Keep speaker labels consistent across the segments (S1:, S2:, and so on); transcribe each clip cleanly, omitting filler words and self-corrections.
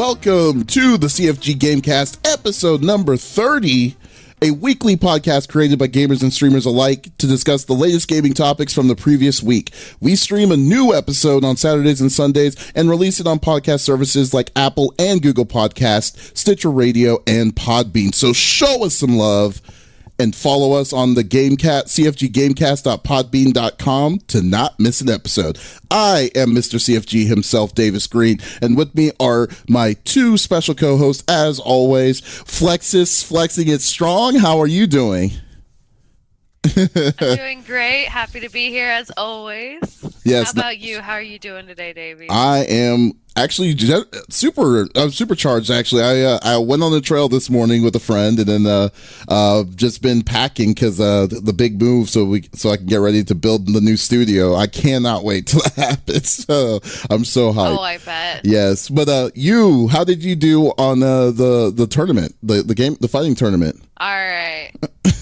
S1: Welcome to the CFG Gamecast, episode number 30, a weekly podcast created by gamers and streamers alike to discuss the latest gaming topics from the previous week. We stream a new episode on Saturdays and Sundays and release it on podcast services like Apple and Google Podcasts, Stitcher Radio, and Podbean. So show us some love and follow us on the Gamecast, cfggamecast.podbean.com to not miss an episode. I am Mr. CFG himself, Davis Green, and with me are my two special co-hosts, as always, Flexiss, flexing it strong. How are you doing?
S2: I'm doing great. Happy to be here as always.
S1: Yes.
S2: How about you? How are you doing today, Davies?
S1: I am actually supercharged. Actually, I went on the trail this morning with a friend, and then just been packing because the big move, so I can get ready to build the new studio. I cannot wait till that happens. So I'm so hyped.
S2: Oh, I bet.
S1: Yes, but how did you do on the tournament, the fighting tournament?
S2: All right.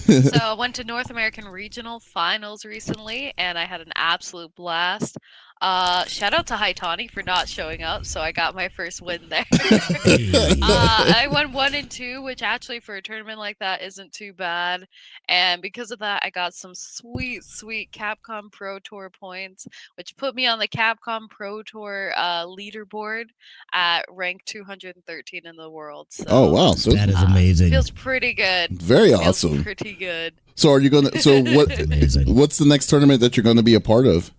S2: So I went to North American Regional Finals recently, and I had an absolute blast. Shout out to Haitani for not showing up, so I got my first win there. I won 1 and 2, which actually for a tournament like that isn't too bad. And because of that, I got some sweet Capcom Pro Tour points, which put me on the Capcom Pro Tour leaderboard at rank 213 in the world. So,
S1: oh wow, so
S3: that is amazing.
S2: Feels pretty good.
S1: Very awesome.
S2: Feels pretty good.
S1: So are you gonna? So what? What's the next tournament that you're going to be a part of?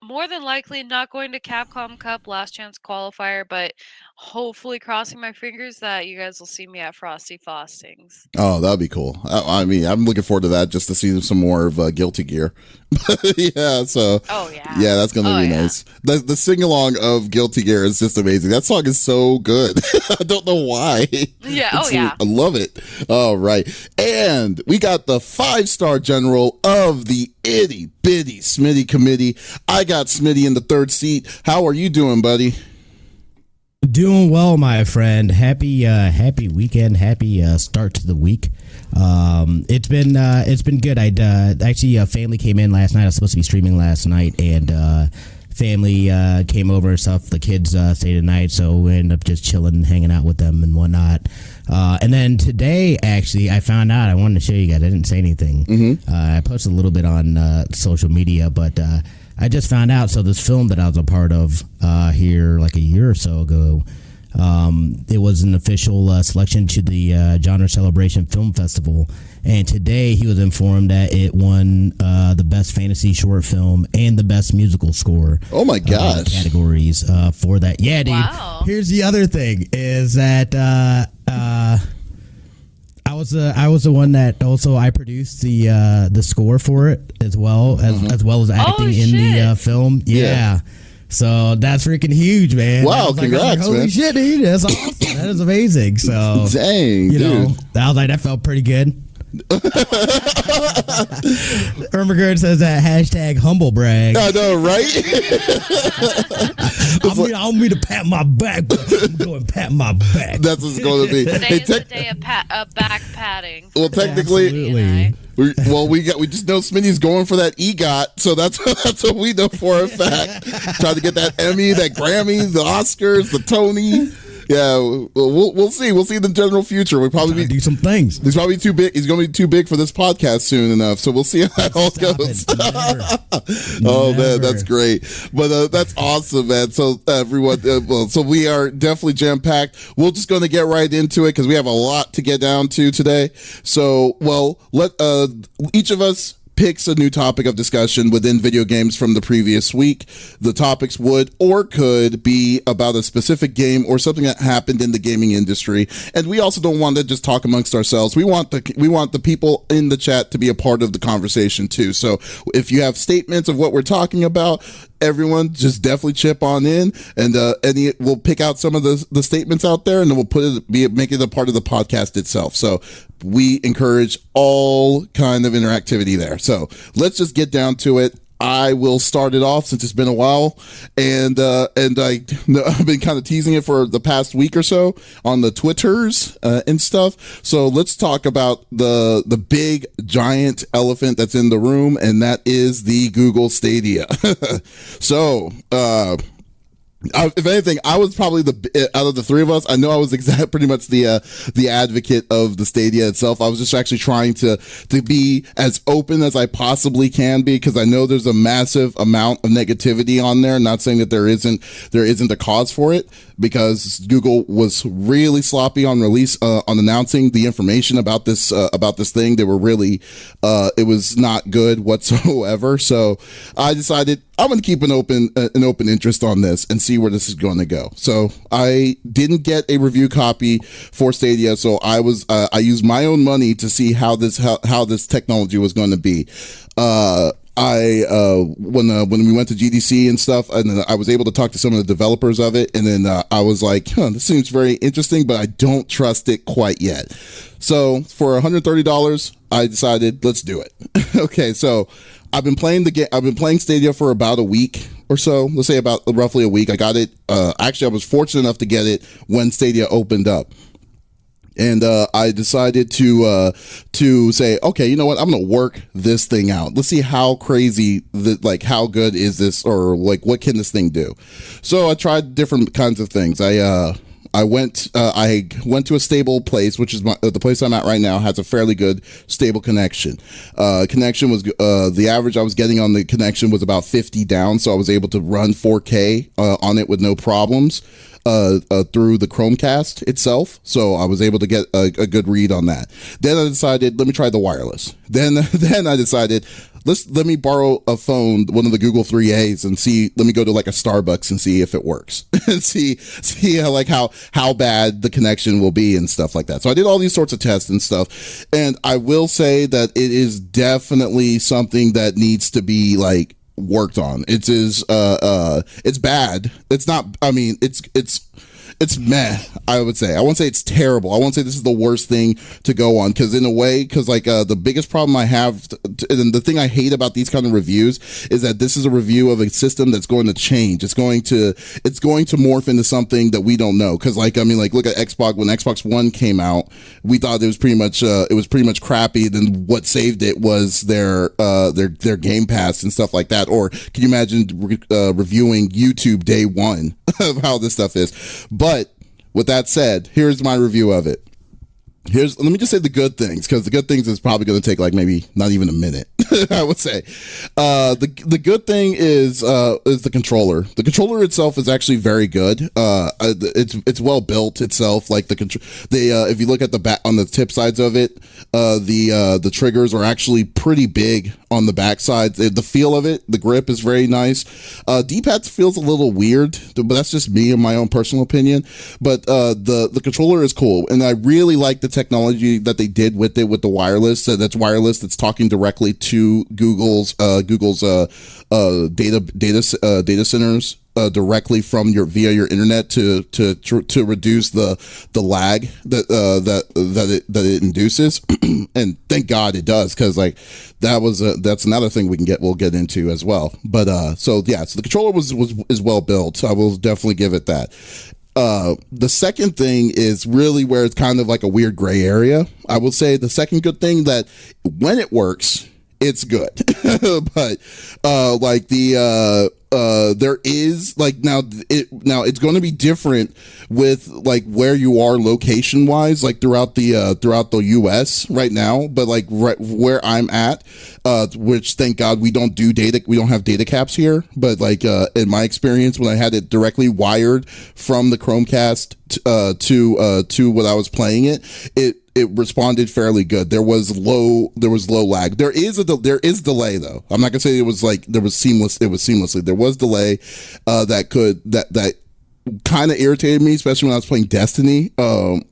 S2: More than likely not going to Capcom Cup last chance qualifier, but hopefully crossing my fingers that you guys will see me at Frosty Fostings.
S1: Oh, that'd be cool. I mean, I'm looking forward to that just to see some more of Guilty Gear. Yeah, so.
S2: Oh, yeah.
S1: Yeah, that's going to be nice. The sing-along of Guilty Gear is just amazing. That song is so good. I don't know why.
S2: Yeah, I
S1: love it. All right. And we got the 5-star general of the itty bitty Smithy committee. I got Smithy in the third seat. How are you doing, buddy?
S3: Doing well, my friend. Happy weekend. Happy start to the week. It's been good. Actually family came in last night. I was supposed to be streaming last night, and family came over and stuff. The kids stayed the night, so we ended up just chilling, hanging out with them and whatnot. And then today, actually, I found out. I wanted to show you guys. I didn't say anything. Mm-hmm. I posted a little bit on social media, but I just found out. So this film that I was a part of here like a year or so ago, it was an official selection to the Genre Celebration Film Festival. And today he was informed that it won the best fantasy short film and the best musical score.
S1: Oh my gosh!
S3: Categories for that. Yeah, dude.
S2: Wow.
S3: Here's the other thing: is that I was the one that also I produced the score for it as well as acting in the film. Yeah. So that's freaking huge, man.
S1: Wow, congrats,
S3: holy
S1: man.
S3: Shit, dude. That's awesome. That is amazing. So
S1: dang,
S3: you know, I was like, that felt pretty good. Ermagerd says that hashtag humble brag.
S1: I know, right?
S3: I don't mean to pat my back, but I'm going to pat my back.
S1: That's what it's going to be.
S2: Today is the day of back patting.
S1: Well, technically, we just know Smitty's going for that EGOT, so that's what we know for a fact. Trying to get that Emmy, that Grammy, the Oscars, the Tony. Yeah, we'll see. We'll see in the general future. We'll probably
S3: do some things.
S1: He's probably too big. He's going to be too big for this podcast soon enough. So we'll see how that all goes. Oh man, that's great. But that's awesome, man. So everyone, so we are definitely jam packed. We're just going to get right into it because we have a lot to get down to today. So, let each of us picks a new topic of discussion within video games from the previous week. The topics would or could be about a specific game or something that happened in the gaming industry. And we also don't want to just talk amongst ourselves. We want the people in the chat to be a part of the conversation too. So if you have statements of what we're talking about, everyone just definitely chip on in, and we'll pick out some of the statements out there, and then we'll make it a part of the podcast itself. So we encourage all kind of interactivity there. So let's just get down to it. I will start it off since it's been a while, and I've been kind of teasing it for the past week or so on the Twitters and stuff. So let's talk about the big giant elephant that's in the room, and that is the Google Stadia. So If anything, I was probably out of the three of us. I know I was pretty much the advocate of the Stadia itself. I was just actually trying to be as open as I possibly can be, because I know there's a massive amount of negativity on there. Not saying that there isn't a cause for it, because Google was really sloppy on on announcing the information about this thing. They were really it was not good whatsoever. So I decided I'm going to keep an open interest on this and see where this is going to go. So I didn't get a review copy for Stadia, so I used my own money to see how this technology was going to be. When we went to GDC and stuff, and then I was able to talk to some of the developers of it, and then I was like, this seems very interesting, but I don't trust it quite yet. So for $130, I decided, let's do it. Okay, so I've been playing Stadia for about a week or so. Let's say about roughly a week. I got it. Actually, I was fortunate enough to get it when Stadia opened up. And I decided to say, okay, you know what? I'm going to work this thing out. Let's see how crazy, how good is this, or what can this thing do? So I tried different kinds of things. I went to a stable place, which is the place I'm at right now, has a fairly good stable connection. Connection was the average I was getting on the connection was about 50 down, so I was able to run 4K on it with no problems. Through the Chromecast itself, so I was able to get a good read on that. Then I decided, let me try the wireless. Then I decided, let me borrow a phone, one of the Google 3As, and see. Let me go to like a Starbucks and see if it works, and see how bad the connection will be and stuff like that. So I did all these sorts of tests and stuff, and I will say that it is definitely something that needs to be worked on. It's bad. It's not, I mean, it's meh, I would say. I won't say it's terrible. I won't say this is the worst thing to go on, because in a way, the biggest problem I have, and the thing I hate about these kind of reviews, is that this is a review of a system that's going to change. It's going to morph into something that we don't know. Because look at Xbox. When Xbox One came out, we thought it was pretty much crappy. Then what saved it was their Game Pass and stuff like that. Or can you imagine reviewing YouTube day one of how this stuff is? But with that said, here's my review of it. Let me just say the good things, because the good things is probably going to take maybe not even a minute. I would say the good thing is the controller. The controller itself is actually very good. It's well built itself. If you look at the back on the tip sides of it, the triggers are actually pretty big on the back side. The feel of it, the grip is very nice. D-pad feels a little weird, but that's just me in my own personal opinion. But the controller is cool, and I really like the technology that they did with it, with the wireless. That's wireless. That's talking directly to Google's data centers directly from via your internet to reduce the lag that it induces. And thank God it does, because that's another thing we'll get into as well. But so the controller is well built. I will definitely give it that. The second thing is really where it's kind of like a weird gray area. I will say the second good thing, that when it works, it's good. But there is now it's going to be different with where you are location wise, throughout the US right now. But right where I'm at, which thank God we don't have data caps here. But in my experience, when I had it directly wired from the Chromecast to what I was playing it responded fairly good. There was low lag. There is delay though. I'm not gonna say it was seamless. It was seamlessly. There was delay that kind of irritated me, especially when I was playing Destiny. That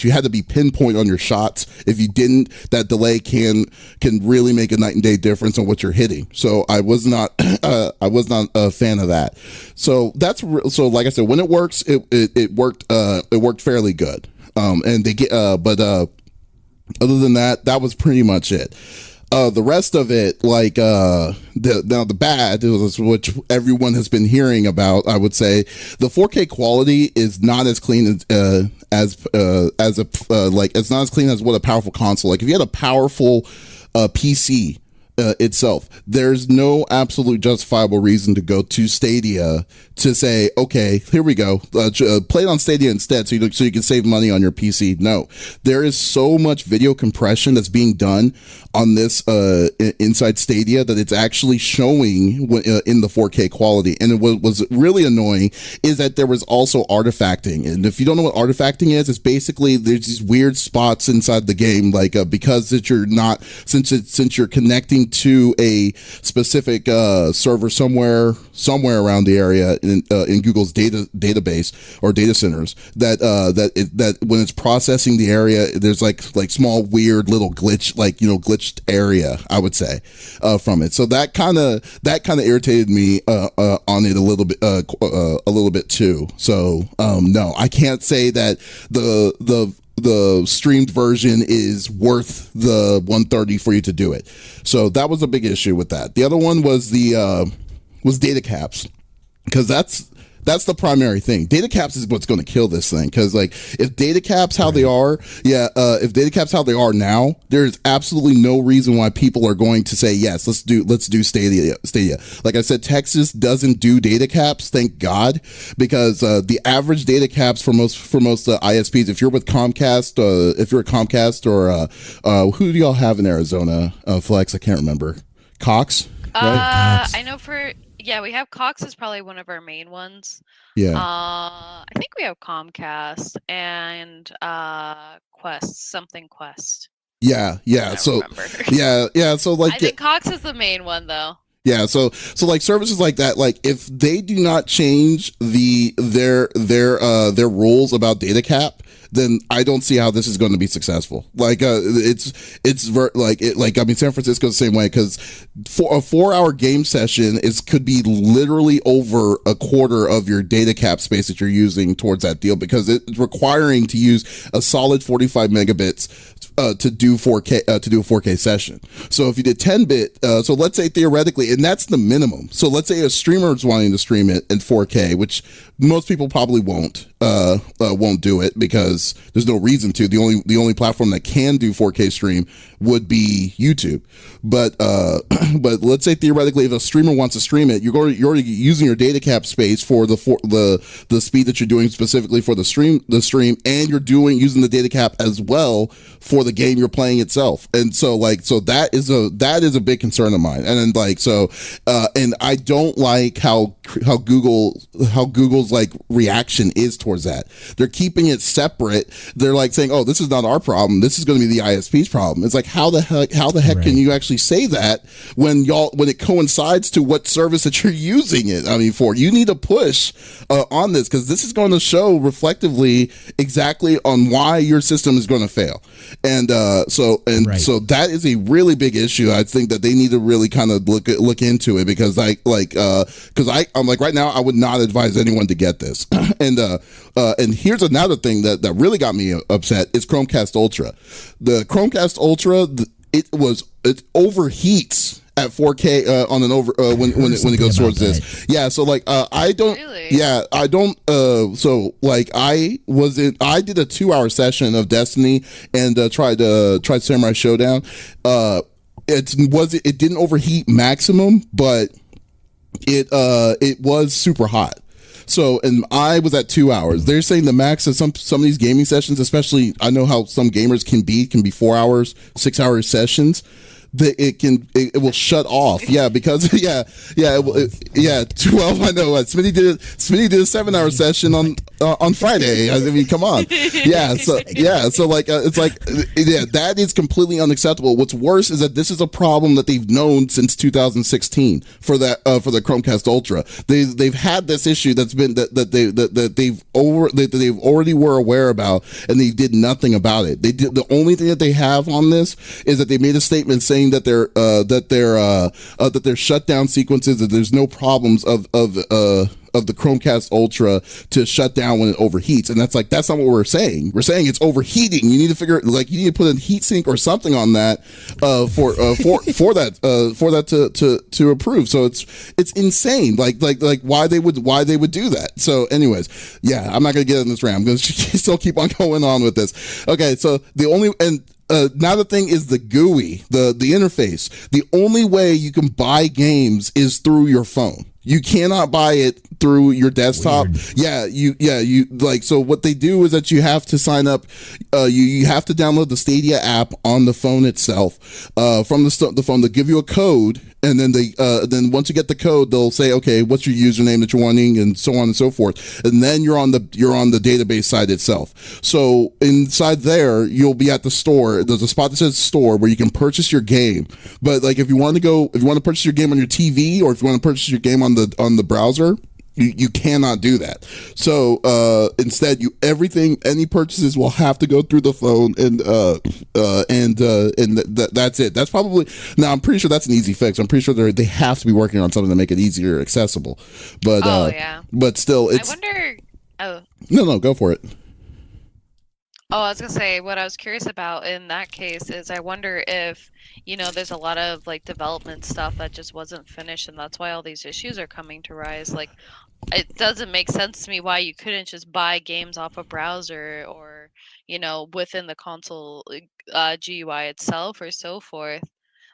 S1: you had to be pinpoint on your shots. If you didn't, that delay can really make a night and day difference on what you're hitting. So I was not a fan of that. So like I said, when it works, it worked fairly good. But other than that, that was pretty much it. The rest of it, the bad, which everyone has been hearing about, I would say the 4K quality is not as clean it's not as clean as what a powerful console. If you had a powerful PC, itself. There's no absolute justifiable reason to go to Stadia to say, okay, here we go, play it on Stadia instead, so you can save money on your PC. No, there is so much video compression that's being done on this inside Stadia that it's actually showing in the 4K quality. And what was really annoying is that there was also artifacting. And if you don't know what artifacting is, it's basically there's these weird spots inside the game, like because since you're connecting to a specific server somewhere around the area in Google's database or data centers, that when it's processing the area, there's like small weird little glitched area, I would say, from it. So that kind of irritated me on it a little bit too. So no, I can't say that the streamed version is worth the $130 for you to do it. So that was a big issue with that. The other one was was data caps, because that's the primary thing. Data caps is what's going to kill this thing, because like if data caps how they are, if data caps how they are now, there's absolutely no reason why people are going to say yes, let's do Stadia. Like I said, Texas doesn't do data caps, thank God, because the average data caps for most ISPs, if you're with Comcast, if you're at Comcast or who do y'all have in Arizona? Flex, I can't remember. Cox, right?
S2: I know we have Cox is probably one of our main ones.
S1: Yeah.
S2: I think we have Comcast and Quest. Yeah.
S1: So yeah. So like,
S2: I think Cox is the main one though.
S1: Yeah, so like services like that, like if they do not change their rules about data cap, then I don't see how this is going to be successful. Like I mean, San Francisco's the same way, because for a 4-hour game session could be literally over a quarter of your data cap space that you're using towards that deal, because it's requiring to use a solid 45 megabits to do 4K to do a 4K session. So if you did 10-bit, so let's say theoretically, and that's the minimum. So let's say a streamer is wanting to stream it in 4K, which most people probably won't do it because there's no reason to. The only platform that can do 4K stream would be YouTube. But let's say theoretically, if a streamer wants to stream it, you're already using your data cap space for the speed that you're doing specifically for the stream, and you're using the data cap as well for the game you're playing itself. And so that is a big concern of mine. And then and I don't like how Google's like reaction is towards that. They're keeping it separate. They're like saying, "Oh, this is not our problem. This is going to be the ISP's problem." It's like, how the heck right. Can you actually say that when it coincides to what service that you're using it? I mean, you need to push on this, because this is going to show reflectively exactly on why your system is going to fail. And so that is a really big issue. I think that they need to really kind of look into it, because I'm like right now, I would not advise anyone to get this. And here's another thing that really got me upset is Chromecast Ultra. The Chromecast Ultra, it overheats at 4K on an over when it goes towards this. Yeah, so like I don't. Really? Yeah, I don't. So like I did a 2-hour session of Destiny and tried Samurai Showdown. It didn't overheat maximum, but it was super hot. So, and I was at 2 hours. They're saying the max of some of these gaming sessions, especially, I know how some gamers can be 4 hours, 6 hour sessions. It will shut off. Yeah, because 12. I know. Smithy did a 7-hour session on Friday. I mean, come on. Yeah. So like it's like that is completely unacceptable. What's worse is that this is a problem that they've known since 2016 for the Chromecast Ultra. They've had this issue that's been that they've already were aware about, and they did nothing about it. The only thing that they have on this is that they made a statement saying that their shutdown sequences, that there's no problems of the Chromecast Ultra to shut down when it overheats. And that's not what we're saying. We're saying it's overheating. You need to you need to put a heat sink or something on that for that to approve. So it's insane. Like why they would do that. So anyways, yeah, I'm not gonna get in this rant. I'm gonna still keep on going on with this. Okay, so now the thing is the GUI, the interface. The only way you can buy games is through your phone. You cannot buy it through your desktop. Weird. You like, so what they do is that you have to sign up. You have to download the Stadia app on the phone itself. From the phone, they'll give you a code, and then then once you get the code, they'll say, okay, what's your username that you're wanting, and so on and so forth. And then you're on the database side itself. So inside there, you'll be at the store. There's a spot that says store where you can purchase your game. But like, if you want to purchase your game on your TV, or if you want to purchase your game on the browser, you cannot do that. So instead, any purchases will have to go through the phone, and that's it. That's probably, now I'm pretty sure that's an easy fix. I'm pretty sure they have to be working on something to make it easier accessible. But but still, it's.
S2: I wonder. Oh.
S1: No, go for it.
S2: Oh, I was gonna say, what I was curious about in that case is I wonder if, there's a lot of like development stuff that just wasn't finished, and that's why all these issues are coming to rise. Like, it doesn't make sense to me why you couldn't just buy games off a browser or, within the console GUI itself or so forth.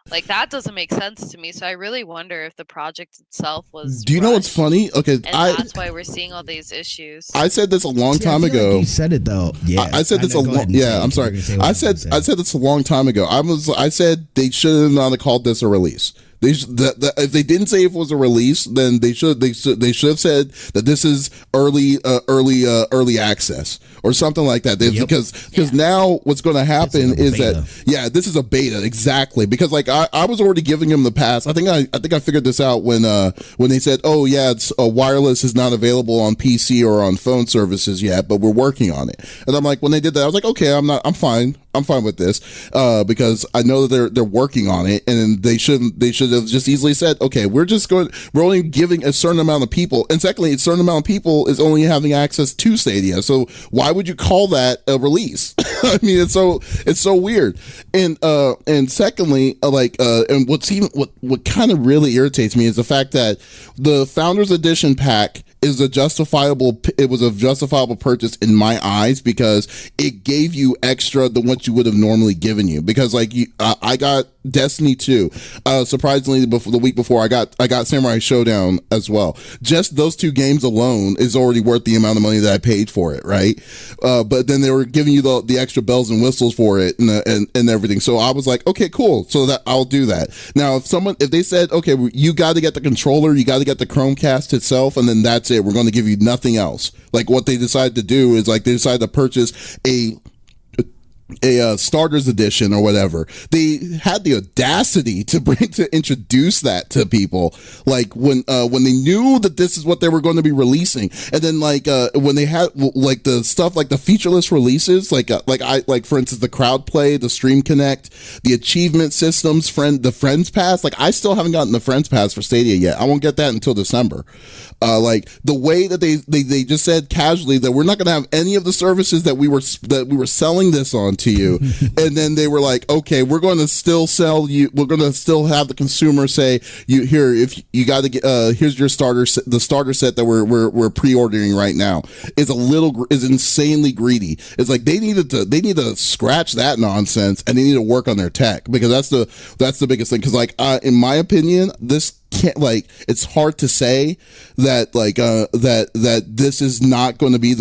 S2: Like, that doesn't make sense to me. So I really wonder if the project itself was.
S1: Do you know what's funny? Okay,
S2: and that's why we're seeing all these issues.
S1: I said this a long time ago.
S3: Like you said it though. Yeah,
S1: I said this a long. Yeah, I'm sorry. I said this a long time ago. I said they should not have called this a release. If they didn't say if it was a release, then they should have said that this is early access or something like that. Because now what's going to happen is that this is a beta, exactly. Because like I was already giving them the pass. I think I figured this out when they said, oh yeah, it's wireless is not available on PC or on phone services yet, but we're working on it. And I'm like, when they did that, I was like, okay, I'm fine with this because I know that they're working on it, and they should have just easily said, okay, we're only giving a certain amount of people, and secondly, a certain amount of people is only having access to Stadia. So why would you call that a release? I mean, it's so weird. And secondly, and what kind of really irritates me is the fact that the Founders Edition pack was a justifiable purchase in my eyes, because it gave you extra than what you would have normally given you. Because I got Destiny 2. Surprisingly, the week before, I got Samurai Showdown as well. Just those two games alone is already worth the amount of money that I paid for it, right? But then they were giving you the extra bells and whistles for it and everything. So I was like, okay, cool. So that I'll do that. Now, if they said, okay, you got to get the controller, you got to get the Chromecast itself, and then that's it. We're going to give you nothing else. Like, what they decided to do is they decided to purchase a starters edition or whatever. They had the audacity to introduce that to people, like when they knew that this is what they were going to be releasing. And then when they had the stuff like the featureless releases, for instance, the crowd play, the Stream Connect, the achievement systems, the Friends Pass. I still haven't gotten the Friends Pass for Stadia yet. I won't get that until December. The way that they just said casually that we're not going to have any of the services that we were selling this on to you, and then they were like, okay, we're going to still sell you, we're going to still have the consumer say, if you got to get here's your the starter set that we're pre-ordering right now, is insanely greedy. It's like they need to scratch that nonsense, and they need to work on their tech, because that's the biggest thing. Because in my opinion, this can't, it's hard to say that that this is not going to be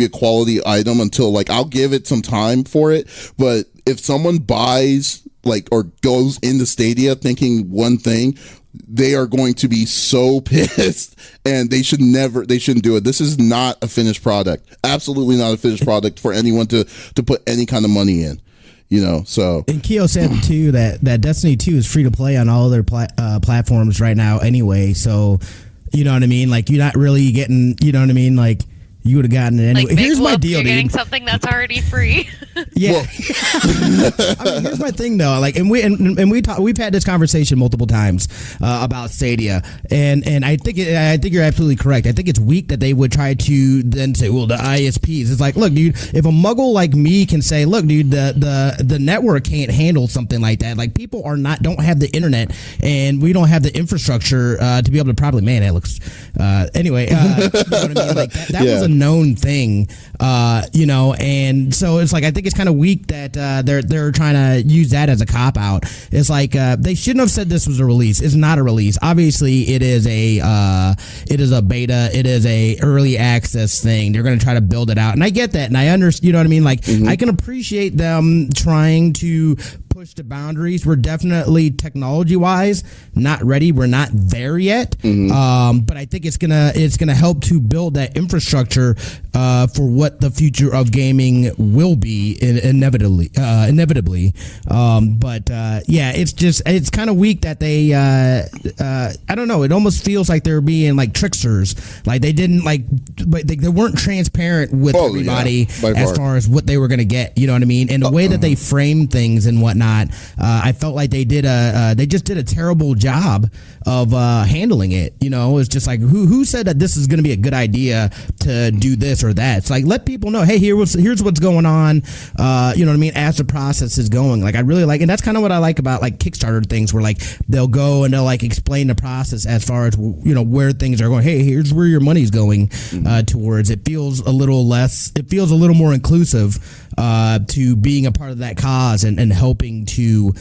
S1: a quality item until I'll give it some time for it. But if someone buys or goes into Stadia thinking one thing, they are going to be so pissed, and they shouldn't do it. This is not a finished product. Absolutely not a finished product for anyone to put any kind of money in. So. And
S3: Keo said too that Destiny 2 is free to play on all their platforms right now anyway. So, you know what I mean? You're not really getting, you know what I mean? You would have gotten it anyway. Here's my deal,
S2: you're getting something that's already free.
S3: Yeah. Here's my thing though. We've had this conversation multiple times about Stadia, and I think you're absolutely correct. I think it's weak that they would try to then say, well, the ISPs. It's like, look, dude, if a muggle like me can say, look, dude, the network can't handle something like that. People don't have the internet, and we don't have the infrastructure to be able to properly man. That looks anyway. You know what I mean? That was known thing, and so it's like I think it's kind of weak that they're trying to use that as a cop out. It's like they shouldn't have said this was a release. It's not a release. Obviously, it is a beta. It is a early access thing. They're going to try to build it out, and I get that, and I understand. You know what I mean? Like I can appreciate them trying to push the boundaries. We're definitely technology wise not ready. We're not there yet. But I think it's gonna help to build that infrastructure for what the future of gaming will be inevitably. It's kind of weak that they I don't know. It almost feels like they're being like tricksters. Like they didn't but they weren't transparent with everybody as far as what they were gonna get. You know what I mean? And the way that they frame things and whatnot. I felt like they just did a terrible job of handling it. It's just like who said that this is going to be a good idea to do this or that? It's like let people know, hey, here's what's going on. You know what I mean? As the process is going, like I really like, and that's kind of what I like about like Kickstarter things, where like they'll go and they'll like explain the process as far as where things are going. Hey, here's where your money's going towards. It feels a little more inclusive to being a part of that cause and helping to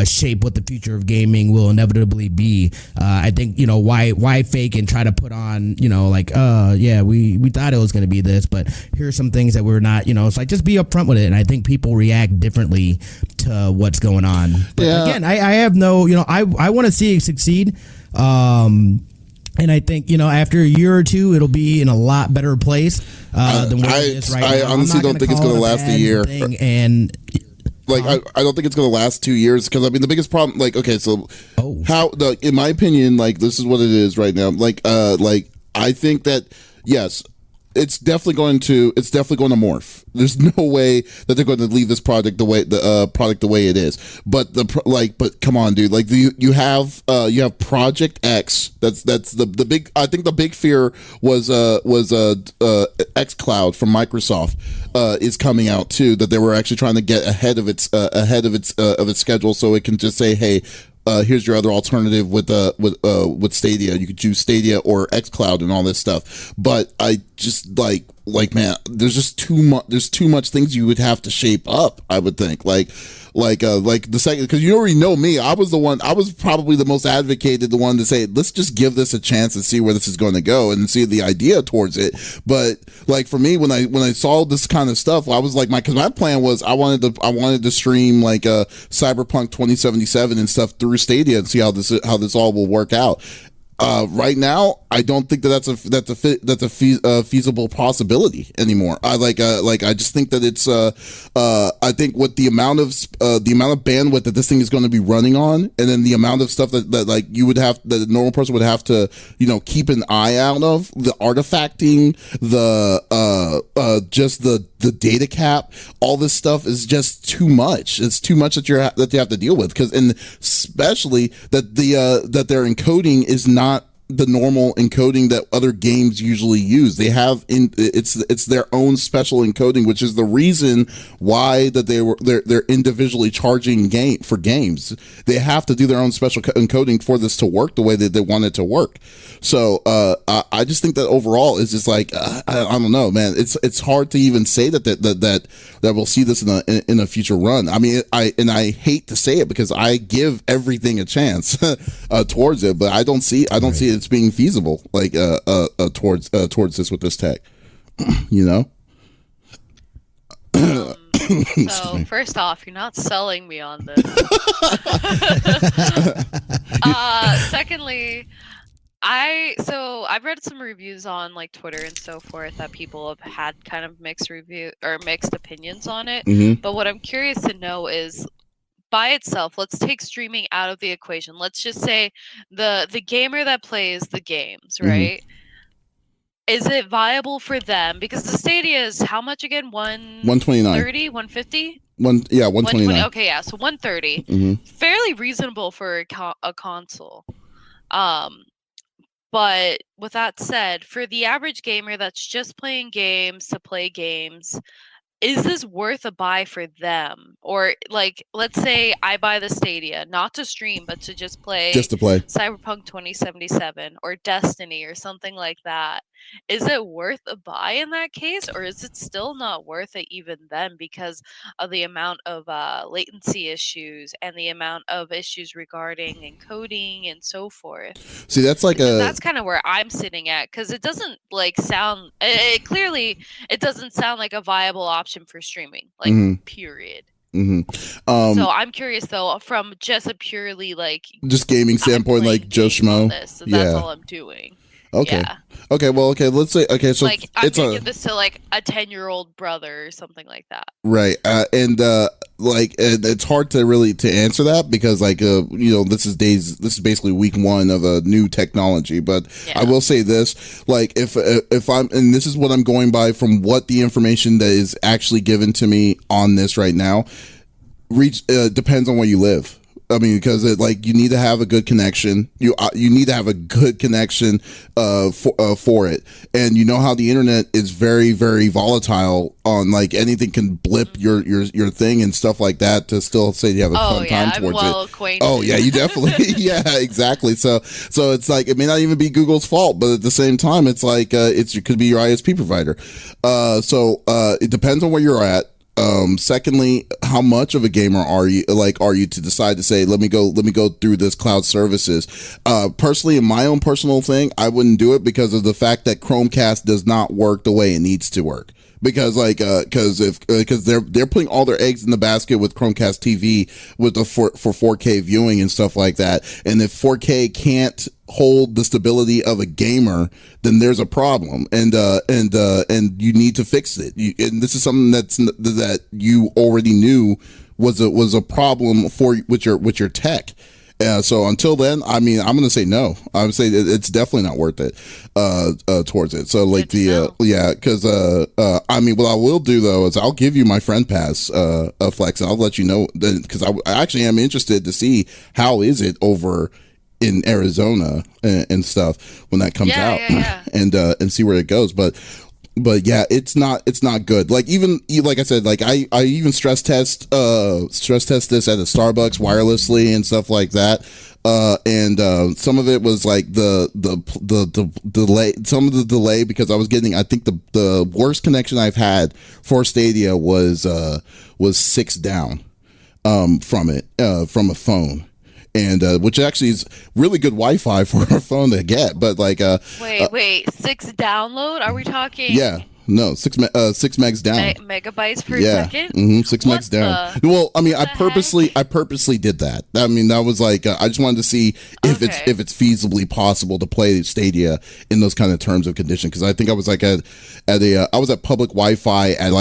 S3: shape what the future of gaming will inevitably be. I think why fake and try to put on we thought it was going to be this, but here's some things that we're not. It's like just be upfront with it, and I think people react differently to what's going on. But again, I have no I want to see it succeed. And I think, after a year or two, it'll be in a lot better place than where it is right now.
S1: I honestly don't think it's going to last a year. I don't think it's going to last 2 years, because I mean the biggest problem, in my opinion, this is what it is right now. I think that yes, it's definitely going to morph. There's no way that they're going to leave this product the way it is. But but come on, dude. Like you have Project X. That's the big. I think the big fear was xCloud from Microsoft is coming out too. That they were actually trying to get ahead of its schedule, so it can just say, hey, here's your other alternative with Stadia. You could choose Stadia or xCloud and all this stuff. But I just man, there's just too much. There's too much things you would have to shape up, I would think. Like the second, because you already know me. I was probably the most advocated, the one to say, let's just give this a chance and see where this is going to go and see the idea towards it. But for me, when I saw this kind of stuff, I was like, because my plan was I wanted to stream Cyberpunk 2077 and stuff through Stadia and see how this all will work out. Right now, I don't think that's a feasible possibility anymore. I just think that it's I think with the amount of bandwidth that this thing is going to be running on, and then the amount of stuff that you would have, that a normal person would have to keep an eye out of, the artifacting, just the data cap, all this stuff is just too much. It's too much that you have to deal with, and especially that that their encoding is not the normal encoding that other games usually use. They have it's their own special encoding, which is the reason why that they're individually charging for games. They have to do their own special encoding for this to work the way that they want it to work. So I just think that overall is just I don't know, man. It's hard to even say that we'll see this in a future run. I mean, I hate to say it because I give everything a chance towards it, but I don't see it's being feasible towards this with this tech.
S2: So first off, you're not selling me on this. Secondly, I've read some reviews on Twitter and so forth that people have had kind of mixed opinions on it.
S1: Mm-hmm.
S2: But what I'm curious to know is, by itself, let's take streaming out of the equation. Let's just say the gamer that plays the games, right? Mm-hmm. Is it viable for them? Because the Stadia is how much again? 130, 150?
S1: 129.
S2: Okay, yeah, so 130.
S1: Mm-hmm.
S2: Fairly reasonable for a console. But with that said, for the average gamer that's just playing games to play games, is this worth a buy for them? Or let's say I buy the Stadia, not to stream, but to just play
S1: Cyberpunk
S2: 2077 or Destiny or something like that. is it worth a buy in that case, or is it still not worth it even then because of the amount of latency issues and the amount of issues regarding encoding and so forth?
S1: See, that's like
S2: that's kind of where I'm sitting at, because it doesn't sound. Clearly, it doesn't sound like a viable option for streaming. Period. So I'm curious though, from just a purely
S1: just gaming standpoint, like Joe Schmo.
S2: That's all I'm doing.
S1: Okay.
S2: Yeah.
S1: Okay. Well. Okay. Let's say. Okay. So
S2: I'm gonna give this to a 10-year-old brother or something like that.
S1: Right. And it's hard to answer that because this is basically week one of a new technology. But yeah. I will say this: if I'm, and this is what I'm going by from what the information that is actually given to me on this right now, depends on where you live. I mean, because you need to have a good connection. You need to have a good connection for it, and you know how the internet is very, very volatile. On anything can blip your thing and stuff like that to still say you have a fun time towards
S2: I'm well
S1: it.
S2: Acquainted.
S1: Oh yeah, you definitely yeah, exactly. So it's it may not even be Google's fault, but at the same time, it's it could be your ISP provider. It depends on where you're at. Secondly, how much of a gamer are you to decide to say, let me go through this cloud services? Personally, in my own personal thing, I wouldn't do it because of the fact that Chromecast does not work the way it needs to work. Because they're putting all their eggs in the basket with Chromecast TV with for 4K viewing and stuff like that. And if 4K can't hold the stability of a gamer, then there's a problem, and you need to fix it. And this is something that you already knew was a problem with your tech. So until then, I mean, I'm going to say no. I would say it's definitely not worth it towards it. So because I mean, what I will do though is I'll give you my friend pass, Flex, and I'll let you know because I actually am interested to see how is it over in Arizona and stuff when that comes out. And see where it goes. But yeah, it's not good. Like I said, I even stress test this at a Starbucks wirelessly and stuff like that. And some of it was the delay, some of the delay because I was getting, I think the worst connection I've had for Stadia was 6 down from a phone. And which actually is really good Wi-Fi for a phone to get, but wait,
S2: 6 download? Are we talking?
S1: Yeah, no, 6 megs down.
S2: Megabytes per second.
S1: 6 megs down. Well, I mean, I purposely did that. I mean, that was I just wanted to see if it's feasibly possible to play Stadia in those kind of terms of condition. Because I think I was I was at public Wi-Fi at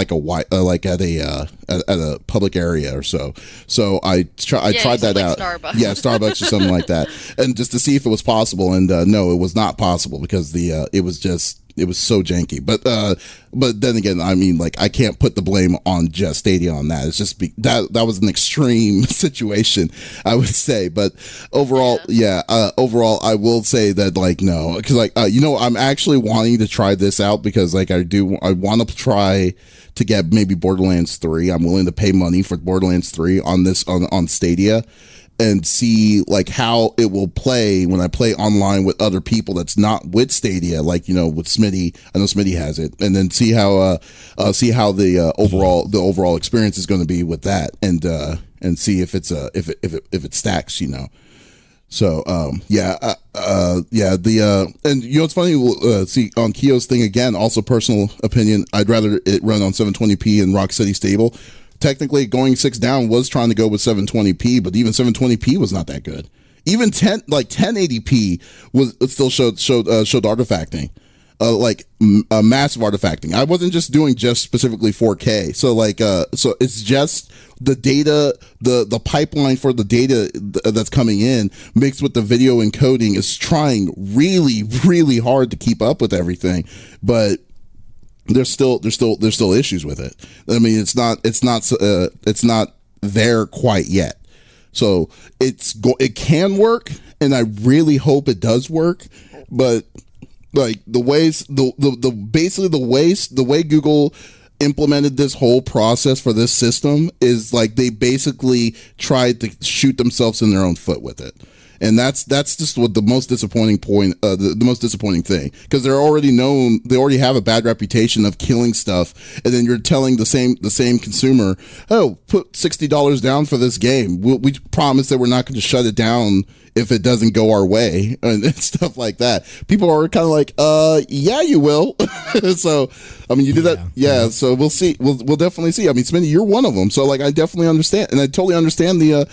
S1: at a public area or so. So I tried that out.
S2: Starbucks.
S1: Yeah, Starbucks or something like that, and just to see if it was possible. And no, it was not possible because it was so janky. But then again, I mean, I can't put the blame on just Stadia on that. It's just that was an extreme situation, I would say. But overall, overall, I will say that no, because I'm actually wanting to try this out because I want to try to get maybe Borderlands 3. I'm willing to pay money for Borderlands 3 on Stadia. And see how it will play when I play online with other people that's not with Stadia, with Smithy. I know Smithy has it, and then see how the overall experience is going to be with that, and see if it's if it stacks, So and it's funny. See on Keo's thing again. Also, personal opinion. I'd rather it run on 720p and rock steady stable. Technically, going 6 down was trying to go with 720p, but even 720p was not that good. Even 1080p was still showed artifacting, a massive artifacting. I wasn't just doing specifically 4K. So it's just the data, the pipeline for the data that's coming in mixed with the video encoding is trying really, really hard to keep up with everything, but there's still issues with it. I mean, it's not there quite yet. So it can work, and I really hope it does work. But the way Google implemented this whole process for this system is they basically tried to shoot themselves in their own foot with it. And that's just what the most disappointing point, the most disappointing thing, because they already have a bad reputation of killing stuff, and then you're telling the same consumer, oh, put $60 down for this game. We promise that we're not going to shut it down if it doesn't go our way, and stuff like that. People are kind of like, yeah, you will. So, I mean, you did that. Yeah. So we'll see. We'll definitely see. I mean, Smithy, you're one of them. So like, I definitely understand, and I totally understand the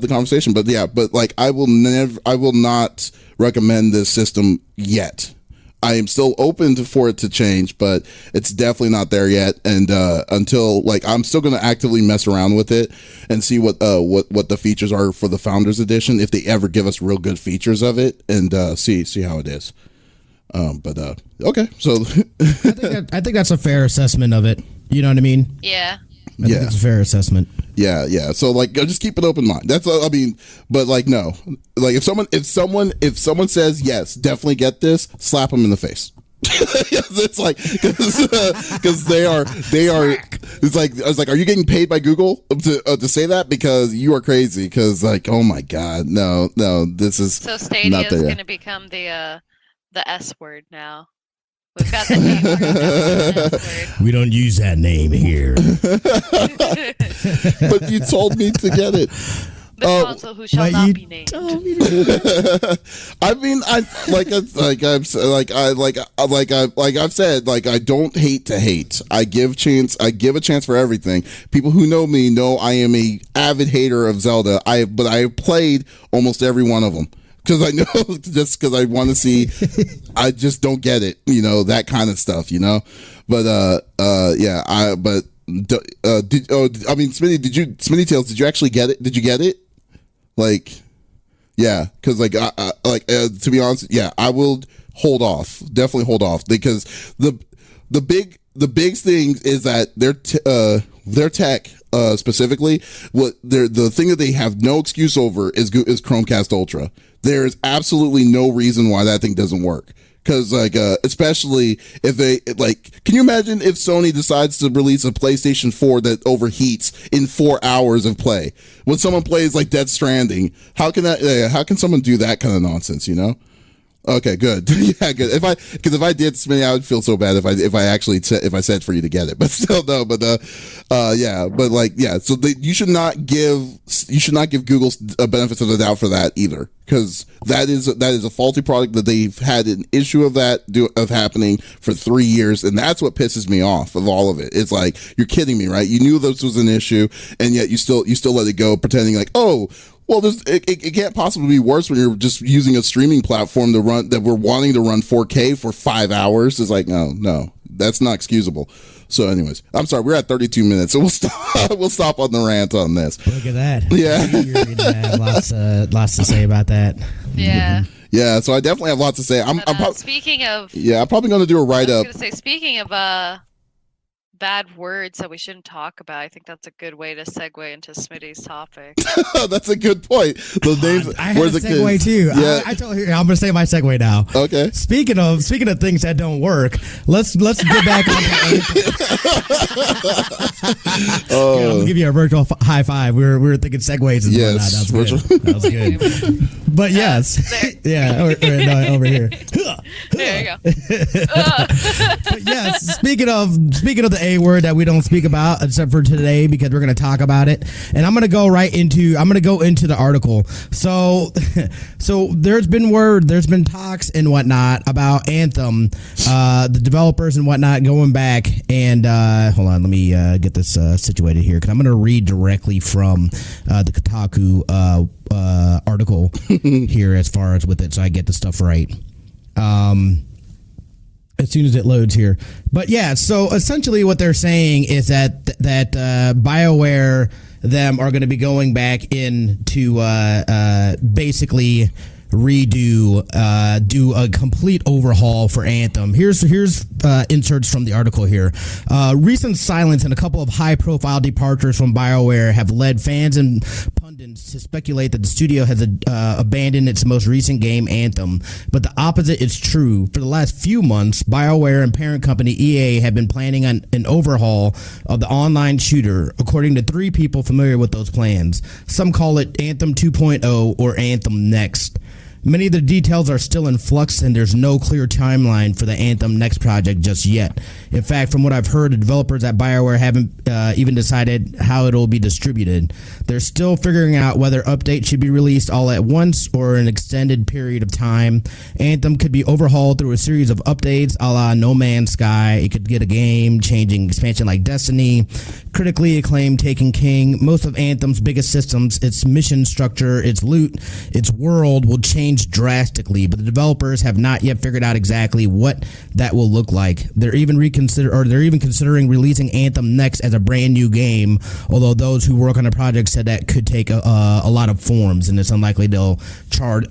S1: conversation, but yeah, but like, I will not recommend this system yet. I am still open for it to change, but it's definitely not there yet. And until, like, I'm still going to actively mess around with it and see what the features are for the Founders Edition, if they ever give us real good features of it, and see how it is. Okay, so
S3: I think that's a fair assessment of it. You know what I mean?
S2: Yeah.
S3: I think it's a fair assessment.
S1: Yeah. So like, just keep an open mind. That's all. I mean, but like, no, like if someone says yes, definitely get this, slap them in the face. It's like, because they are. It's like, I was like, are you getting paid by Google to say that? Because you are crazy. Because like, oh my God, no, this is
S2: so Stadia is going to become the S word now. We've got the name.
S3: We don't use that name here.
S1: But you told me to get it.
S2: The console who shall not be named.
S1: I mean, I've said, like, I don't hate to hate. I give a chance for everything. People who know me know I am a avid hater of Zelda. But I have played almost every one of them. Because I know, just because I want to see, I just don't get it, that kind of stuff, But Smithy Tales, did you actually get it? Did you get it? Like, yeah, because to be honest, yeah, I will definitely hold off, because the big thing is that their tech. Specifically, the thing that they have no excuse over is Chromecast Ultra. There is absolutely no reason why that thing doesn't work. Because especially if they can you imagine if Sony decides to release a PlayStation 4 that overheats in 4 hours of play when someone plays like Death Stranding? How can someone do that kind of nonsense? Okay, good. Yeah, good. If I did, Smithy, I would feel so bad if I said for you to get it, but still no. But So you should not give Google benefits of the doubt for that either, because that is a faulty product that they've had an issue of happening for 3 years, and that's what pisses me off of all of it. It's like, you're kidding me, right? You knew this was an issue, and yet you still let it go, pretending like, oh, well, it can't possibly be worse when you're just using a streaming platform that we're wanting to run 4K for 5 hours. It's like, no, that's not excusable. So anyways, I'm sorry, we're at 32 minutes, so we'll stop on the rant on this.
S3: Look at that.
S1: Yeah.
S3: You're going to have lots to say about that.
S2: Yeah.
S1: Yeah, so I definitely have lots to say. I'm
S2: speaking of...
S1: Yeah, I'm probably going to do a write-up.
S2: I was going to say, speaking of bad words that we shouldn't talk about, I think that's a good way to segue into Smitty's topic.
S1: That's a good point. Those names.
S3: I had a segue too. Yeah. I'm going to say my segue now.
S1: Okay.
S3: Speaking of things that don't work, let's get back on. I'm going to give you a virtual high five. We were thinking segues and whatnot. That was good. But yes, yeah, over here.
S2: There you go.
S3: But yes, speaking of the A word that we don't speak about except for today, because we're going to talk about it, and I'm going to go into the article. So there's been talks and whatnot about Anthem, the developers and whatnot going back and hold on, let me get this situated here, because I'm going to read directly from the Kotaku article here as far as with it, so I get the stuff right. As soon as it loads here. But yeah, so essentially what they're saying is that BioWare them are going to be going back in to basically do a complete overhaul for Anthem. Here's inserts from the article here. Recent silence and a couple of high-profile departures from BioWare have led fans and pundits pundits to speculate that the studio has abandoned its most recent game, Anthem, but the opposite is true. For the last few months, BioWare and parent company EA have been planning on an overhaul of the online shooter, according to 3 people familiar with those plans. Some call it Anthem 2.0 or Anthem Next. Many of the details are still in flux, and there's no clear timeline for the Anthem Next project just yet. In fact, from what I've heard, the developers at BioWare haven't even decided how it'll be distributed. They're still figuring out whether updates should be released all at once or an extended period of time. Anthem could be overhauled through a series of updates a la No Man's Sky. It could get a game-changing expansion like Destiny. Critically acclaimed Taken King. Most of Anthem's biggest systems, its mission structure, its loot, its world will change drastically, but the developers have not yet figured out exactly what that will look like. They're even considering releasing Anthem Next as a brand new game, although those who work on the project said that could take a lot of forms, and it's unlikely they'll charge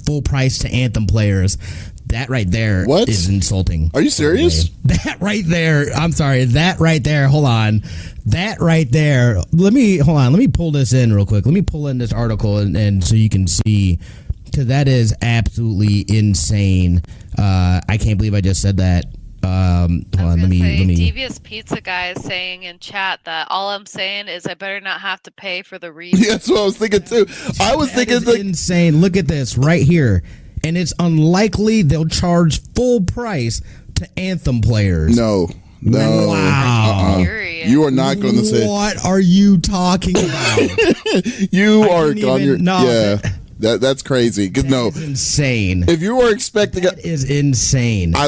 S3: full price to Anthem players. That right there is insulting.
S1: Are you serious?
S3: That right there. I'm sorry. That right there. Hold on. That right there. Let me pull this in real quick. Let me pull in this article and so you can see, because that is absolutely insane. I can't believe I just said that. Hold on. Let me.
S2: Devious Pizza Guy is saying in chat that all I'm saying is I better not have to pay for the read.
S1: Yeah, that's what I was thinking too. I was thinking
S3: insane. Look at this right here. And it's unlikely they'll charge full price to Anthem players.
S1: No.
S3: Wow.
S1: You are not going to say.
S3: What are you talking about?
S1: You are gone. That's crazy. No,
S3: is insane.
S1: If you were expecting,
S3: that is insane.
S1: I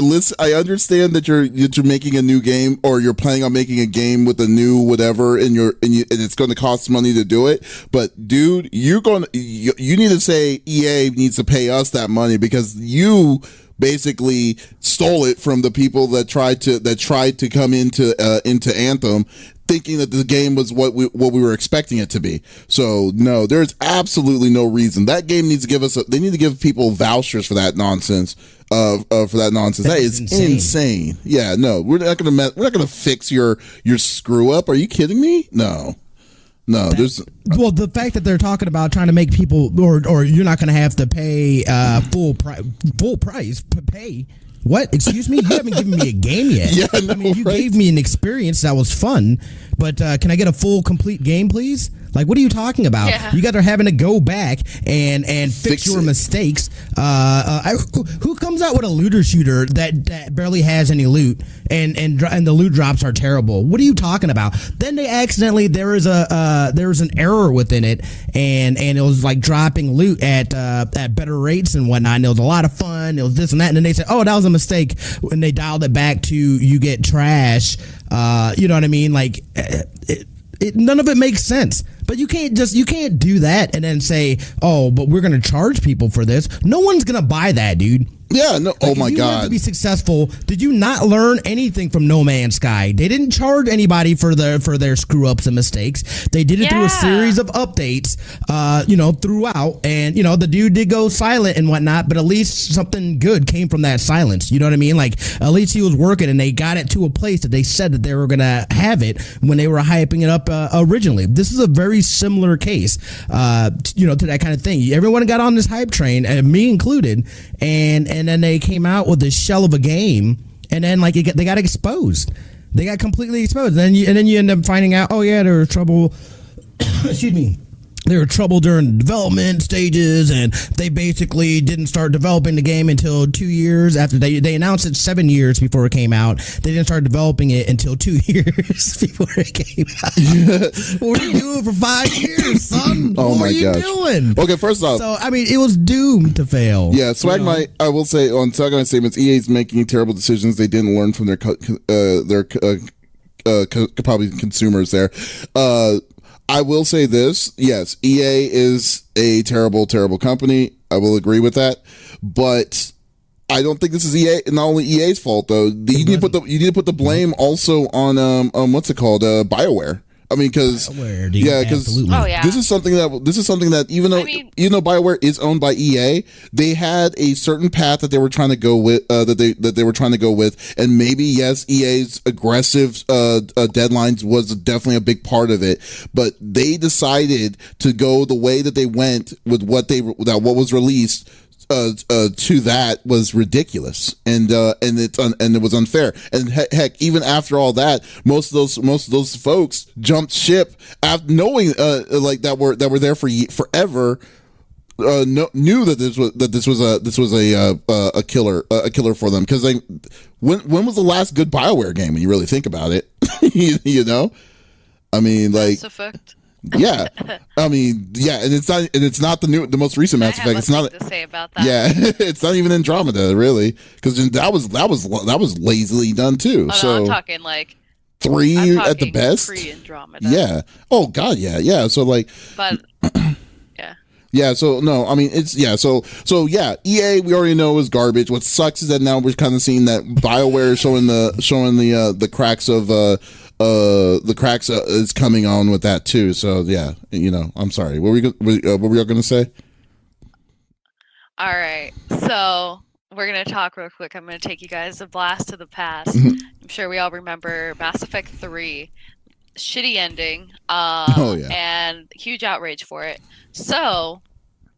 S1: understand that you're making a new game, or you're planning on making a game with a new whatever, and it's going to cost money to do it. But dude, you need to say EA needs to pay us that money, because you basically stole it from the people that tried to come into Anthem, thinking that the game was what we were expecting it to be. So no, there's absolutely no reason. That game needs to give us. They need to give people vouchers for that nonsense. That is insane. Yeah, no, we're not gonna fix your screw up. Are you kidding me? No. Well,
S3: the fact that they're talking about trying to make people, or you're not going to have to pay full price. Pay what? Excuse me? You haven't given me a game yet.
S1: Yeah, no,
S3: you gave me an experience that was fun, but can I get a full, complete game, please? Like, what are you talking about?
S2: Yeah.
S3: You guys are having to go back and fix your mistakes. Who comes out with a looter shooter that barely has any loot and the loot drops are terrible? What are you talking about? Then they accidentally there was an error within it, and it was like dropping loot at better rates and whatnot. And it was a lot of fun. It was this and that, and then they said, "Oh, that was a mistake," when they dialed it back to you get trash. You know what I mean? Like. None of it makes sense, but you can't do that and then say, "Oh, but we're going to charge people for this." No one's going to buy that, dude.
S1: Yeah, no.
S3: Like,
S1: oh my God!
S3: To be successful, did you not learn anything from No Man's Sky? They didn't charge anybody for their screw ups and mistakes. They did it through a series of updates, throughout. And the dude did go silent and whatnot, but at least something good came from that silence. You know what I mean? Like, at least he was working, and they got it to a place that they said that they were gonna have it when they were hyping it up originally. This is a very similar case, to that kind of thing. Everyone got on this hype train, and me included, and then they came out with this shell of a game, and then they got exposed. They got completely exposed. And then you end up finding out, oh yeah, there was trouble. Excuse me. There were trouble during the development stages, and they basically didn't start developing the game until 2 years after they announced it 7 years before it came out. They didn't start developing it until 2 years before it came out. What are you doing for 5 years, son?
S1: Oh
S3: what
S1: my
S3: are you
S1: gosh.
S3: doing?
S1: Okay, first off,
S3: so I mean, it was doomed to fail.
S1: Yeah, I will say on Swag statements, EA's making terrible decisions. They didn't learn from their probably consumers there. I will say this. Yes, EA is a terrible, terrible company. I will agree with that. But I don't think this is not only EA's fault though. You need to put the blame also on what's it called? BioWare. I mean, because this is something that even though BioWare is owned by EA, they had a certain path that they were trying to go with, that they were trying to go with, and maybe yes, EA's aggressive deadlines was definitely a big part of it, but they decided to go the way that they went with what was released. To that was ridiculous, and it was unfair. And heck, even after all that, most of those folks jumped ship after knowing like that were there for forever. Knew that this was a killer for them, because when was the last good BioWare game when you really think about it? you know, I mean, like.
S2: Mass Effect.
S1: Yeah, I mean, yeah, and it's not the most recent Mass Effect. It's not
S2: to say about that.
S1: Yeah, it's not even Andromeda really, because that was lazily done too.
S2: Oh,
S1: so
S2: no, I'm talking like
S1: 3 at the best.
S2: Pre-Andromeda.
S1: Yeah. Oh God, yeah. So like,
S2: but yeah.
S1: Yeah, so no, I mean so yeah, EA we already know is garbage. What sucks is that now we're kind of seeing that BioWare showing the cracks of is coming on with that too. So yeah, I'm sorry. What were we all gonna say?
S2: All right, so we're gonna talk real quick. I'm gonna take you guys a blast to the past.
S1: Mm-hmm.
S2: I'm sure we all remember Mass Effect 3. Shitty ending. And huge outrage for it. So,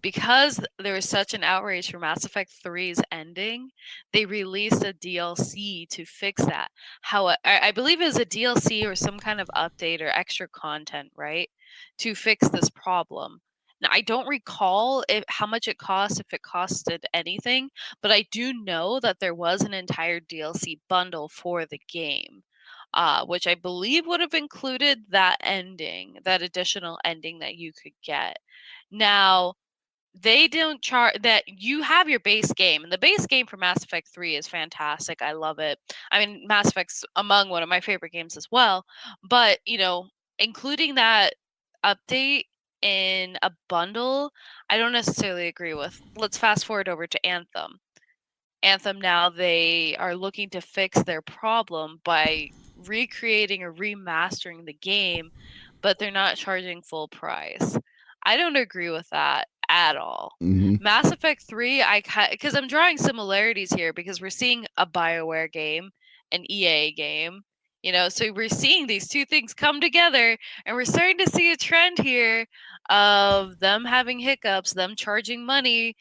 S2: because there was such an outrage for Mass Effect 3's ending, they released a DLC to fix that. How I believe it was a DLC or some kind of update or extra content, right, to fix this problem. Now, I don't recall how much it cost, if it costed anything, but I do know that there was an entire DLC bundle for the game. Which I believe would have included that ending, that additional ending that you could get. Now, they don't charge that. You have your base game, and the base game for Mass Effect 3 is fantastic. I love it. I mean, Mass Effect's among one of my favorite games as well, but including that update in a bundle, I don't necessarily agree with. Let's fast forward over to Anthem. Now they are looking to fix their problem by recreating or remastering the game, but they're not charging full price. I don't agree with that at all.
S1: Mm-hmm.
S2: Mass Effect 3, because I'm drawing similarities here, because we're seeing a BioWare game, an EA game, so we're seeing these two things come together, and we're starting to see a trend here of them having hiccups, them charging money,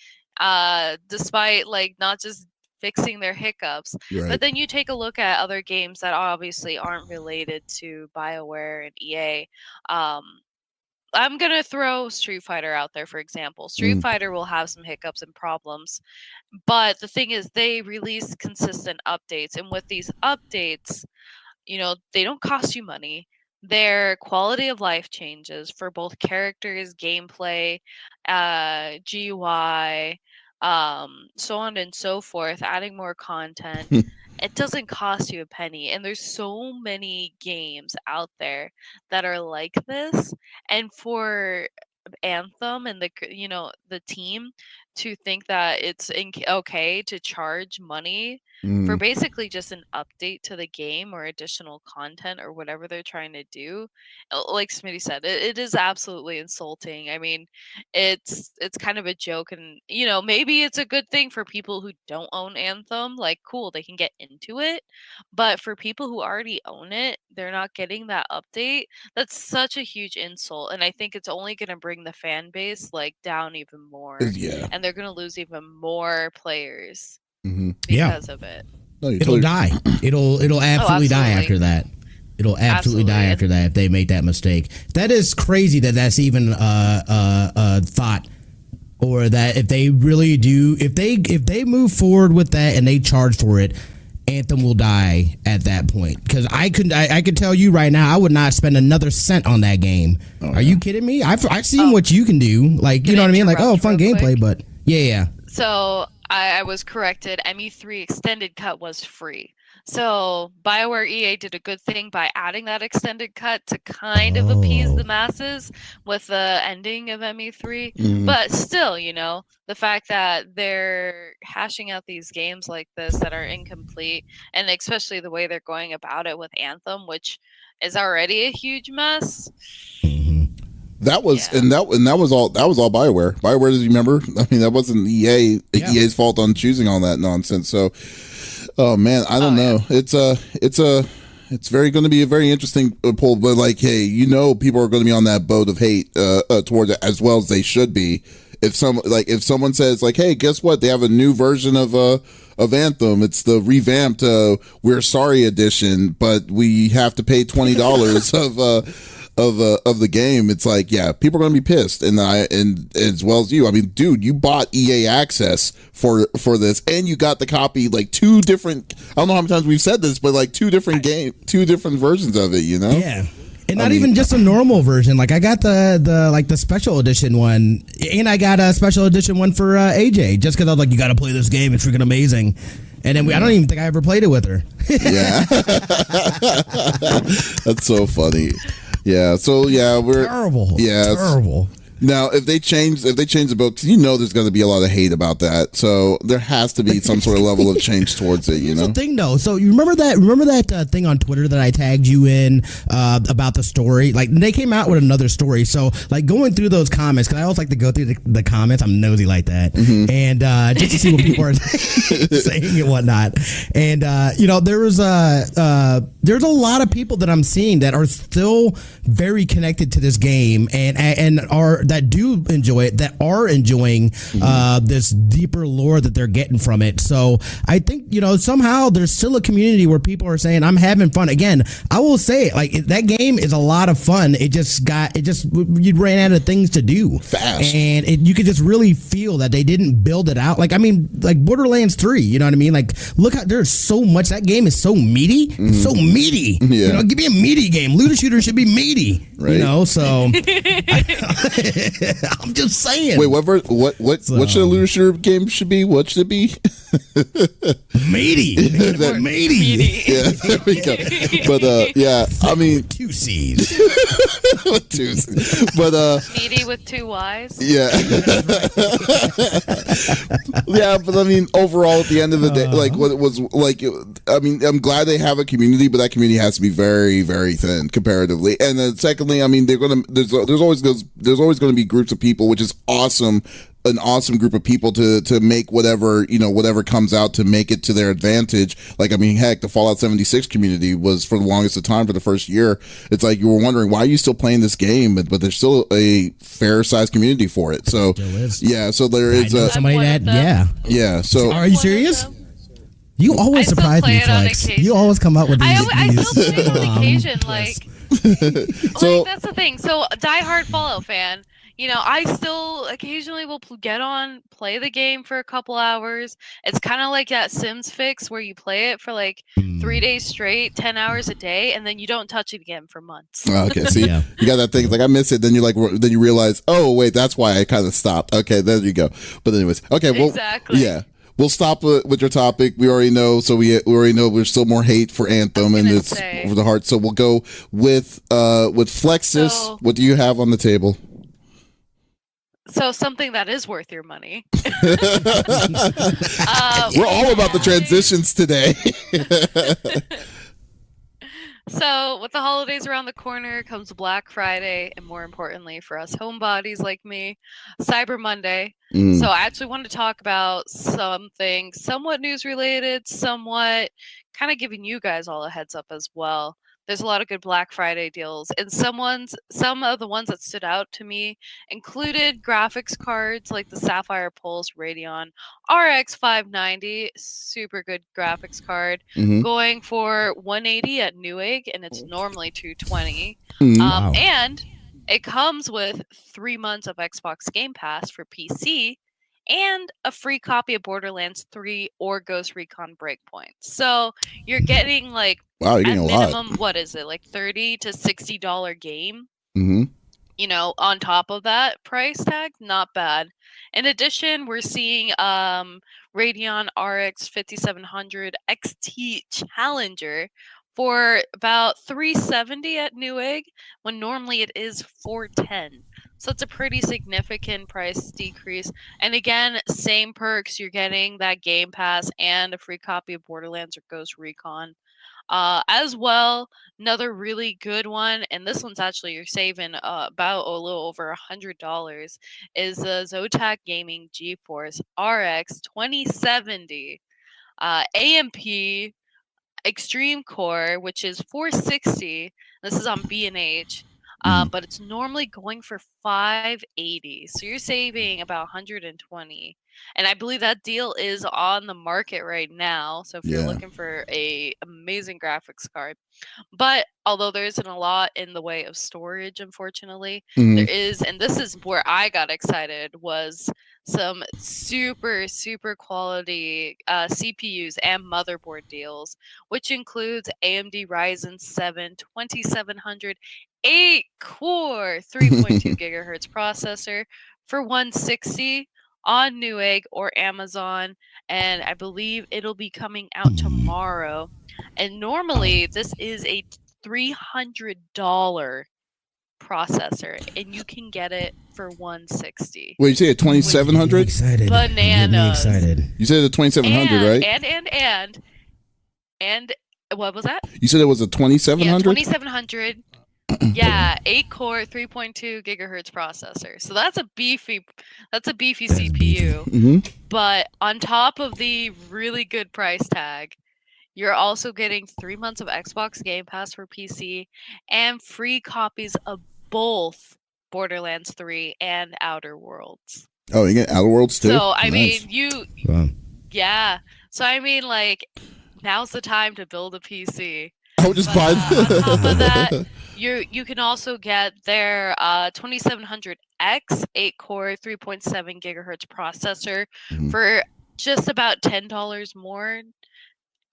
S2: despite like not just fixing their hiccups.
S1: Right.
S2: But then you take a look at other games that obviously aren't related to BioWare and EA. I'm going to throw Street Fighter out there, for example. Street Fighter will have some hiccups and problems. But the thing is, they release consistent updates. And with these updates, they don't cost you money. Their quality of life changes for both characters, gameplay, GUI, so on and so forth, adding more content. It doesn't cost you a penny, and there's so many games out there that are like this. And for Anthem and the team to think that it's okay to charge money for basically just an update to the game or additional content or whatever they're trying to do, like Smithy said, it is absolutely insulting. I mean, it's kind of a joke, and maybe it's a good thing for people who don't own Anthem. Like, cool, they can get into it, but for people who already own it, they're not getting that update. That's such a huge insult, and I think it's only going to bring the fan base like down even more.
S1: Yeah,
S2: and they're going to lose even more players
S3: because
S2: of it.
S1: No,
S3: it'll die. It'll absolutely die after that. It'll absolutely die after that if they make that mistake. That is crazy that that's even a thought, or that if they really do, if they move forward with that and they charge for it, Anthem will die at that point. Because I could tell you right now, I would not spend another cent on that game. Are you kidding me? I've seen what you can do. Like, you know what I mean? Like, fun gameplay, but yeah.
S2: So I was corrected. ME3 Extended Cut was free. So BioWare EA did a good thing by adding that extended cut to kind of appease the masses with the ending of ME3. But still, the fact that they're hashing out these games like this that are incomplete, and especially the way they're going about it with Anthem, which is already a huge mess.
S1: That was and that was all BioWare. BioWare, does you remember? I mean, that wasn't EA's fault on choosing all that nonsense. So, oh man, I don't know. Yeah. It's going to be a very interesting poll. But like, hey, people are going to be on that boat of hate towards it as well as they should be. If someone says like, hey, guess what? They have a new version of Anthem. It's the revamped We're Sorry edition, but we have to pay $20 of the game. It's like, yeah, people are going to be pissed, and as well as you. I mean, dude, you bought EA access for this, and you got the copy, like two different. I don't know how many times we've said this, but like two different versions of it.
S3: Yeah. And not even just a normal version. Like I got the special edition one, and I got a special edition one for AJ, just because I was like, you got to play this game. It's freaking amazing. And then I don't even think I ever played it with her.
S1: Yeah, that's so funny. Yeah, so yeah, we're
S3: terrible.
S1: Yeah,
S3: terrible.
S1: Now, if they change the book, there's going to be a lot of hate about that. So there has to be some sort of level of change towards it.
S3: Here's the thing, though. So you remember that thing on Twitter that I tagged you in about the story? Like they came out with another story. So like going through those comments, because I always like to go through the comments. I'm nosy like that, and just to see what people are saying and whatnot. And there's a lot of people that I'm seeing that are still very connected to this game and are that do enjoy it, that are enjoying this deeper lore that they're getting from it. So I think, somehow there's still a community where people are saying, I'm having fun. Again, I will say, like, that game is a lot of fun. You ran out of things to do.
S1: Fast.
S3: And you could just really feel that they didn't build it out. Like, I mean, like Borderlands 3, you know what I mean? Like, look how there's so much. That game is so meaty. It's so meaty.
S1: Yeah.
S3: Give me a meaty game. Looter shooter should be meaty. Right. So I'm just saying.
S1: Wait, what should a looter shooter game should be? What should it be?
S3: Meaty. Meaty.
S1: Yeah, there we go. But yeah, I mean,
S3: two C's.
S1: With two C's. But
S2: meaty with two Y's.
S1: Yeah. Yeah, but I mean, overall, at the end of the day, like what it was like. I mean, I'm glad they have a community, but that community has to be very, very thin comparatively. And then secondly, I mean, there's always going to be groups of people, which is awesome. An awesome group of people to make whatever comes out to make it to their advantage. Like, I mean, heck, the Fallout 76 community was for the longest of time for the first year. It's like you were wondering, why are you still playing this game? But there's still a fair sized community for it. So yeah, so there is
S3: somebody that
S1: yeah. So
S3: are you serious? You always surprise me, Flex. You always come up with these.
S2: I still play it on occasion, like.
S1: So
S2: that's the thing. So, diehard Fallout fan. I still occasionally will get on, play the game for a couple hours. It's kind of like that Sims fix where you play it for like 3 days straight, 10 hours a day, and then you don't touch it again for months.
S1: Okay, see, you got that thing. It's like, I miss it. Then you realize, oh wait, that's why I kind of stopped. Okay, there you go. But anyways, okay, well,
S2: exactly.
S1: Yeah. We'll stop with your topic. We already know, so we already know there's still more hate for Anthem, and it's over the heart. So we'll go with Flexiss. So, what do you have on the table?
S2: So something that is worth your money.
S1: We're all about the transitions today.
S2: So with the holidays around the corner comes Black Friday, and more importantly for us homebodies like me, Cyber Monday. So I actually wanted to talk about something somewhat news related, somewhat kind of giving you guys all a heads up as well. There's a lot of good Black Friday deals, and some of the ones that stood out to me included graphics cards like the Sapphire Pulse Radeon RX 590, super good graphics card, going for $180 at Newegg, and it's normally $220.
S3: Wow.
S2: And it comes with 3 months of Xbox Game Pass for PC and a free copy of Borderlands 3 or Ghost Recon Breakpoint. So you're getting like,
S1: wow, you're getting
S2: at
S1: a
S2: minimum,
S1: lot.
S2: what is it, like $30 to $60 game?
S1: On
S2: top of that price tag, not bad. In addition, we're seeing Radeon RX 5700 XT Challenger for about $370 at Newegg, when normally it is $410. So it's a pretty significant price decrease. And again, same perks. You're getting that Game Pass and a free copy of Borderlands or Ghost Recon. As well, another really good one, and this one's actually you're saving about a little over $100, is the Zotac Gaming GeForce RX 2070 AMP Extreme Core, which is 460. This is on B&H. But it's normally going for 580, so you're saving about 120. And I believe that deal is on the market right now. So if you're looking for a amazing graphics card, but although there isn't a lot in the way of storage, unfortunately, there is, and this is where I got excited, was some super quality CPUs and motherboard deals, which includes AMD Ryzen 7 2700 8-core 3.2 gigahertz processor for 160 on Newegg or Amazon, and I believe it'll be coming out tomorrow. And normally this is a $300 processor, and you can get it for 160.
S1: Wait, you say a 2700?
S2: Bananas.
S1: You said a 2700, right?
S2: And what was that?
S1: You said it was a 2700?
S2: Yeah, 2700. Yeah, 8-core, 3.2 gigahertz processor. So that's a beefy CPU. But on top of the really good price tag, you're also getting 3 months of Xbox Game Pass for PC and free copies of both Borderlands 3 and Outer Worlds.
S1: Oh, you get Outer Worlds too?
S2: So, I mean, yeah. So, I mean, like, now's the time to build a PC.
S1: I would just buy
S2: on top of that, you can also get their 2700X 8-core 3.7 gigahertz processor for just about $10 more.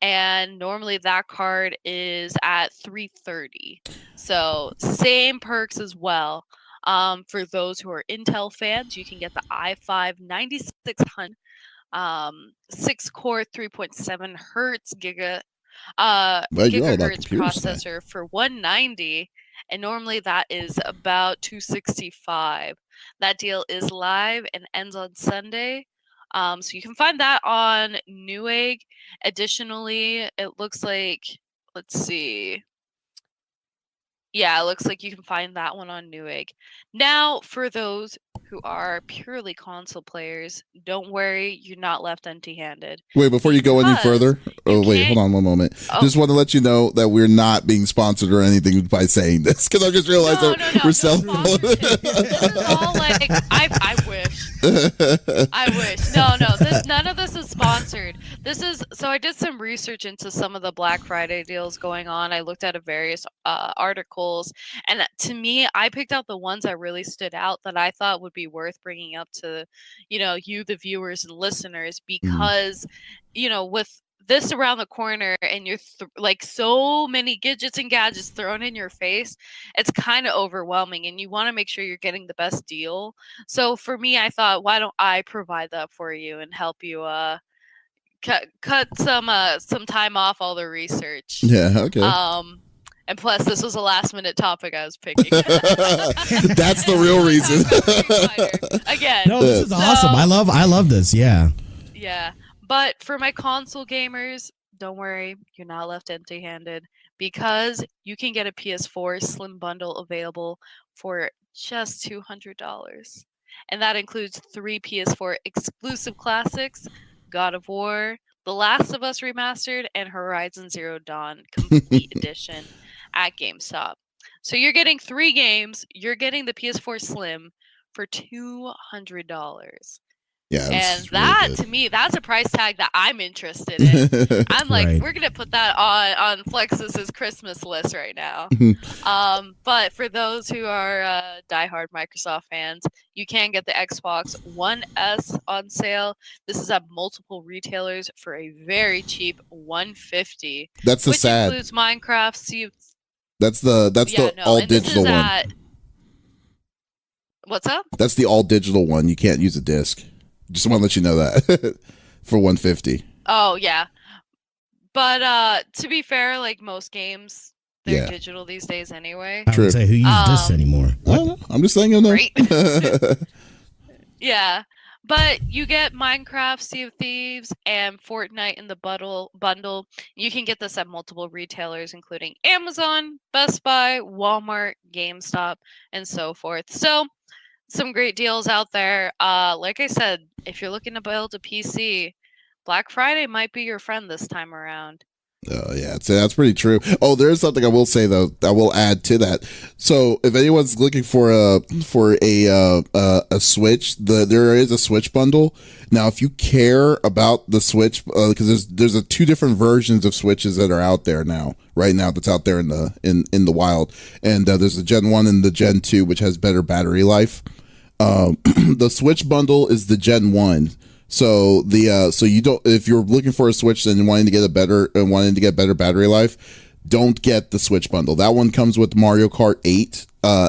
S2: And normally that card is at $330. So same perks as well. For those who are Intel fans, you can get the i5 9600 6-core 3.7 hertz gigahertz processor for $190, and normally that is about $265. That deal is live and ends on Sunday. So you can find that on Newegg. Additionally, it looks like, let's see. Yeah, it looks like you can find that one on Newegg. Now, for those who are purely console players, don't worry, you're not left empty-handed.
S1: Wait, before you go any further, hold on one moment. Just want to let you know that we're not being sponsored or anything by saying this, because I just realized we're selling.
S2: This is all like, I wish. I wish. No, none of this is sponsored. So I did some research into some of the Black Friday deals going on. I looked at various articles, and to me, I picked out the ones that really stood out that I thought would be worth bringing up to, you, the viewers and listeners, because, with this around the corner and you're like so many gadgets and gadgets thrown in your face, it's kind of overwhelming, and you want to make sure you're getting the best deal. So for me, I thought, why don't I provide that for you and help you cut some time off all the research.
S1: Yeah, okay.
S2: And plus, this was a last-minute topic I was picking.
S1: That's the real reason.
S2: Again.
S3: No, this is awesome. I love this. Yeah.
S2: Yeah. But for my console gamers, don't worry. You're not left empty-handed, because you can get a PS4 Slim Bundle available for just $200. And that includes 3 PS4 exclusive classics, God of War, The Last of Us Remastered, and Horizon Zero Dawn Complete Edition at GameStop. So you're getting 3 games. You're getting the PS4 Slim for $200.
S1: Yeah,
S2: and that really, to me, that's a price tag that I'm interested in. I'm like, we're gonna put that on Flexiss's Christmas list right now. But for those who are diehard Microsoft fans, you can get the Xbox One S on sale. This is at multiple retailers for a very cheap $150.
S1: That's the
S2: which
S1: sad.
S2: Includes Minecraft.
S1: That's the all digital one.
S2: What's up?
S1: That's the all digital one. You can't use a disc. Just want to let you know that for $150.
S2: Oh yeah, but to be fair, like most games, they're digital these days anyway.
S3: I would say, who uses discs anymore?
S1: I don't know. I'm just saying,
S2: Right? Yeah, But you get Minecraft, Sea of Thieves, and Fortnite in the bundle. You can get this at multiple retailers, including Amazon, Best Buy, Walmart, GameStop, and so forth. So, some great deals out there. Like I said, if you're looking to build a PC, Black Friday might be your friend this time around.
S1: Yeah, so that's pretty true. Oh, there's something I will say though. I will add to that. So, if anyone's looking for a Switch, there is a Switch bundle. Now, if you care about the Switch, because there's two different versions of Switches that are out there right now that's out there in the wild, and there's the Gen 1 and the Gen 2, which has better battery life. The Switch bundle is the Gen 1. So you don't, if you're looking for a Switch and wanting to get better battery life, don't get the Switch bundle. That one comes with Mario Kart 8,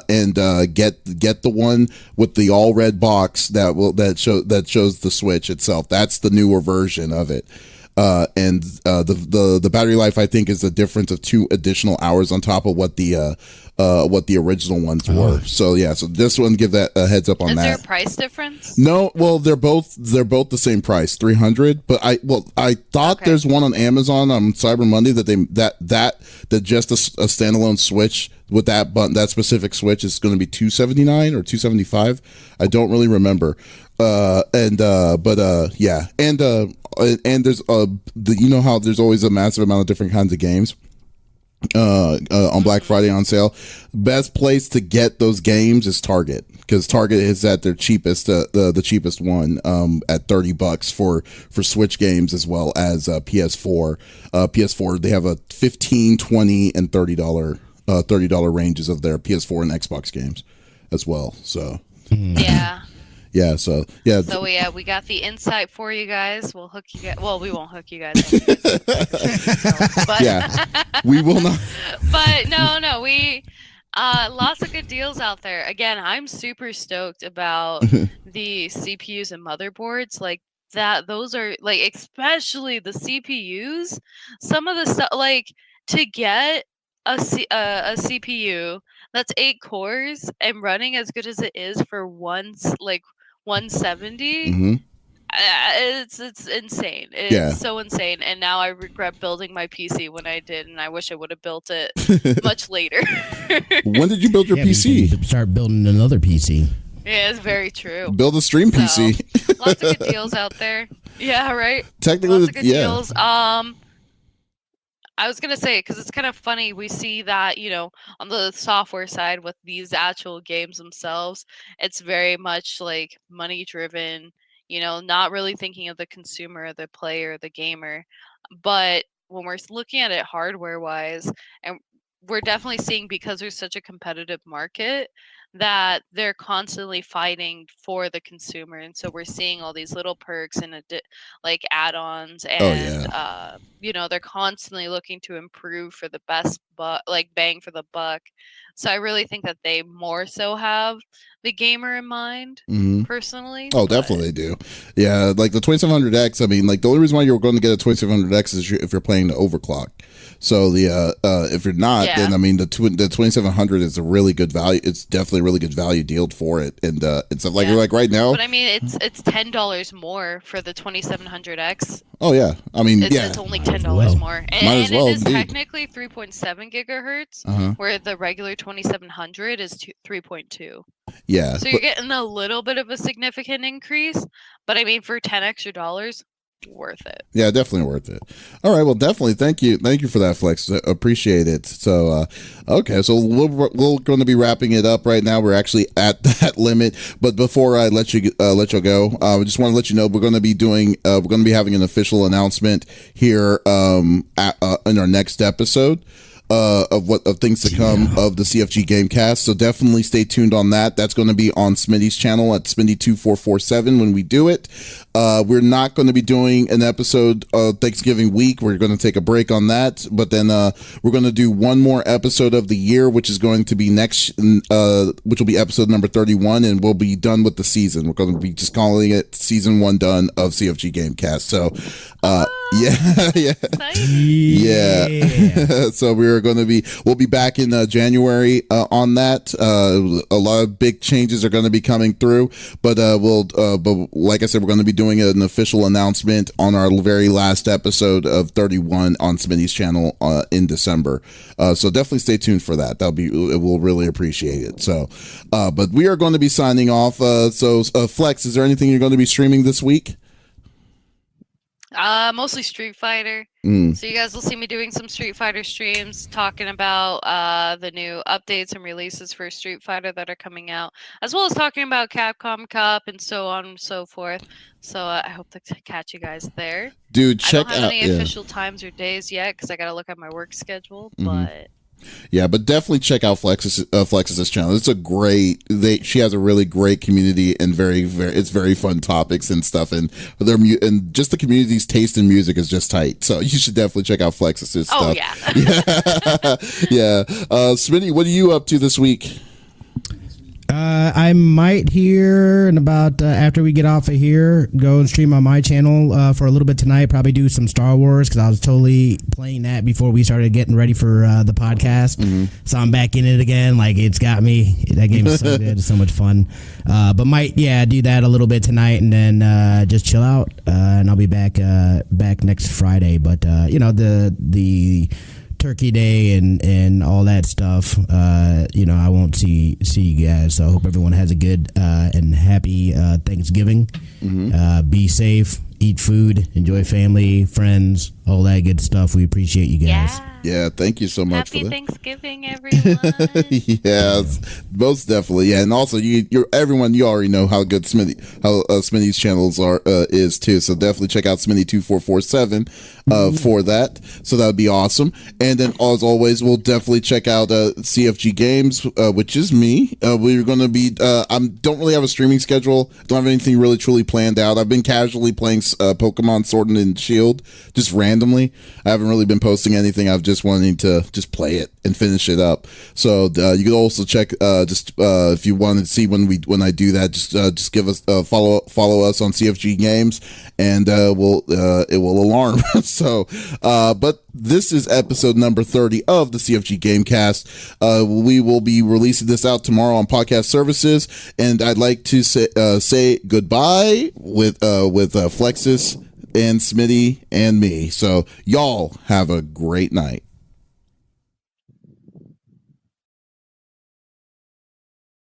S1: and get the one with the all red box that shows the Switch itself. That's the newer version of it. And the battery life, I think, is a difference of 2 additional hours on top of what the original ones were. So yeah, so this one, give that a heads up on that.
S2: Is there a price difference?
S1: No, well, they're both the same price, $300. But I thought there's one on Amazon on Cyber Monday that just a standalone Switch with that specific Switch is going to be $279 or $275. I don't really remember. Yeah, and there's you know how there's always a massive amount of different kinds of games on Black Friday on sale. Best place to get those games is Target, because Target is at their cheapest, the cheapest one, at $30 for Switch games, as well as PS4. PS4, they have a $15, $20, and $30 ranges of their PS4 and Xbox games as well. So
S2: yeah.
S1: Yeah, so yeah.
S2: So we got the insight for you guys. We'll hook you guys. Well, we won't hook you guys up. But
S1: yeah, we will not.
S2: But no, we lots of good deals out there. Again, I'm super stoked about the CPUs and motherboards. Like that, those are like, especially the CPUs. Some of the stuff, like, to get a CPU that's 8 cores and running as good as it is for 170.
S1: Mm-hmm.
S2: It's insane. It's so insane. And now I regret building my PC when I did, and I wish I would have built it much later.
S1: When did you build your PC?
S3: You start building another PC.
S2: Yeah, it's very true.
S1: Build a stream PC.
S2: Lots of good deals out there. Yeah, right.
S1: Technically,
S2: lots of good deals. I was going to say, because it's kind of funny, we see that, on the software side with these actual games themselves, it's very much like money driven, not really thinking of the consumer, the player, the gamer. But when we're looking at it hardware wise, and we're definitely seeing, because there's such a competitive market, that they're constantly fighting for the consumer. And so we're seeing all these little perks and like add-ons, and they're constantly looking to improve for the best bang for the buck. So I really think that they more so have the gamer in mind, personally.
S1: Oh, definitely do. Yeah, like the 2700X, I mean, like the only reason why you're going to get a 2700X is if you're playing the overclock. So if you're not, then I mean the 2700 is a really good value. It's definitely a really good value deal for it, and stuff like right now.
S2: But I mean, it's $10 more for the 2700X.
S1: Oh yeah, I mean,
S2: it's only $10 more, and it is technically 3.7 gigahertz, where the regular 2700 is 3.2.
S1: Yeah.
S2: So you're getting a little bit of a significant increase, but I mean, for $10 extra, worth it.
S1: Yeah, definitely worth it. All right, well, definitely thank you for that, Flex. Appreciate it. So okay, so we're going to be wrapping it up right now. We're actually at that limit, but before I let you go, I just want to let you know we're going to be having an official announcement here in our next episode. Of things to come of the CFG Gamecast. So definitely stay tuned on that. That's going to be on Smithy's channel at Smithy2447 when we do it. We're not going to be doing an episode Thanksgiving week. We're going to take a break on that, but then we're going to do one more episode of the year, which is going to be which will be episode number 31, and we'll be done with the season. We're going to be just calling it season 1 done of CFG Gamecast. So Yeah. So we'll be back in January on that. A lot of big changes are going to be coming through, but like I said, we're going to be doing an official announcement on our very last episode of 31 on Smitty's channel in December. So definitely stay tuned for that. We'll really appreciate it. So, but we are going to be signing off. Flex, is there anything you're going to be streaming this week?
S2: Mostly Street Fighter.
S1: Mm.
S2: So you guys will see me doing some Street Fighter streams, talking about the new updates and releases for Street Fighter that are coming out, as well as talking about Capcom Cup and so on and so forth. So I hope to catch you guys there.
S1: Dude, check out.
S2: I don't have any official times or days yet because I got to look at my work schedule, but.
S1: Yeah, but definitely check out Flexiss's channel. It's she has a really great community and it's very fun topics and stuff, and just the community's taste in music is just tight. So you should definitely check out Flexiss's stuff.
S2: Oh yeah.
S1: Yeah. Smitty, what are you up to this week?
S3: I might here and about after we get off of here, go and stream on my channel for a little bit tonight. Probably do some Star Wars because I was totally playing that before we started getting ready for the podcast. So I'm back in it again. Like, it's got me. That game is so good. It's so much fun. But might do that a little bit tonight and then just chill out. And I'll be back next Friday. But the Turkey Day and all that stuff, I won't see you guys. So I hope everyone has a good and happy Thanksgiving. Be safe, eat food, enjoy family, friends, all that good stuff. We appreciate you guys.
S1: Yeah, thank you so much
S2: Happy
S1: for that.
S2: Thanksgiving, everyone.
S1: Yes, most definitely. Yeah, and also you already know how good Smitty's channels is too. So definitely check out Smitty2447 for that. So that would be awesome. And then as always, we'll definitely check out CFG Games, which is me. We're going to be. Don't really have a streaming schedule. Don't have anything really truly planned out. I've been casually playing Pokemon Sword and Shield just randomly. I haven't really been posting anything. I've just wanting to just play it and finish it up. So you could also check if you want to see when I do that, just give us follow us on CFG Games, and it will alarm. So but this is episode number 30 of the CFG Gamecast. We will be releasing this out tomorrow on podcast services, and I'd like to say goodbye with Flexiss and Smitty and me. So y'all have a great night.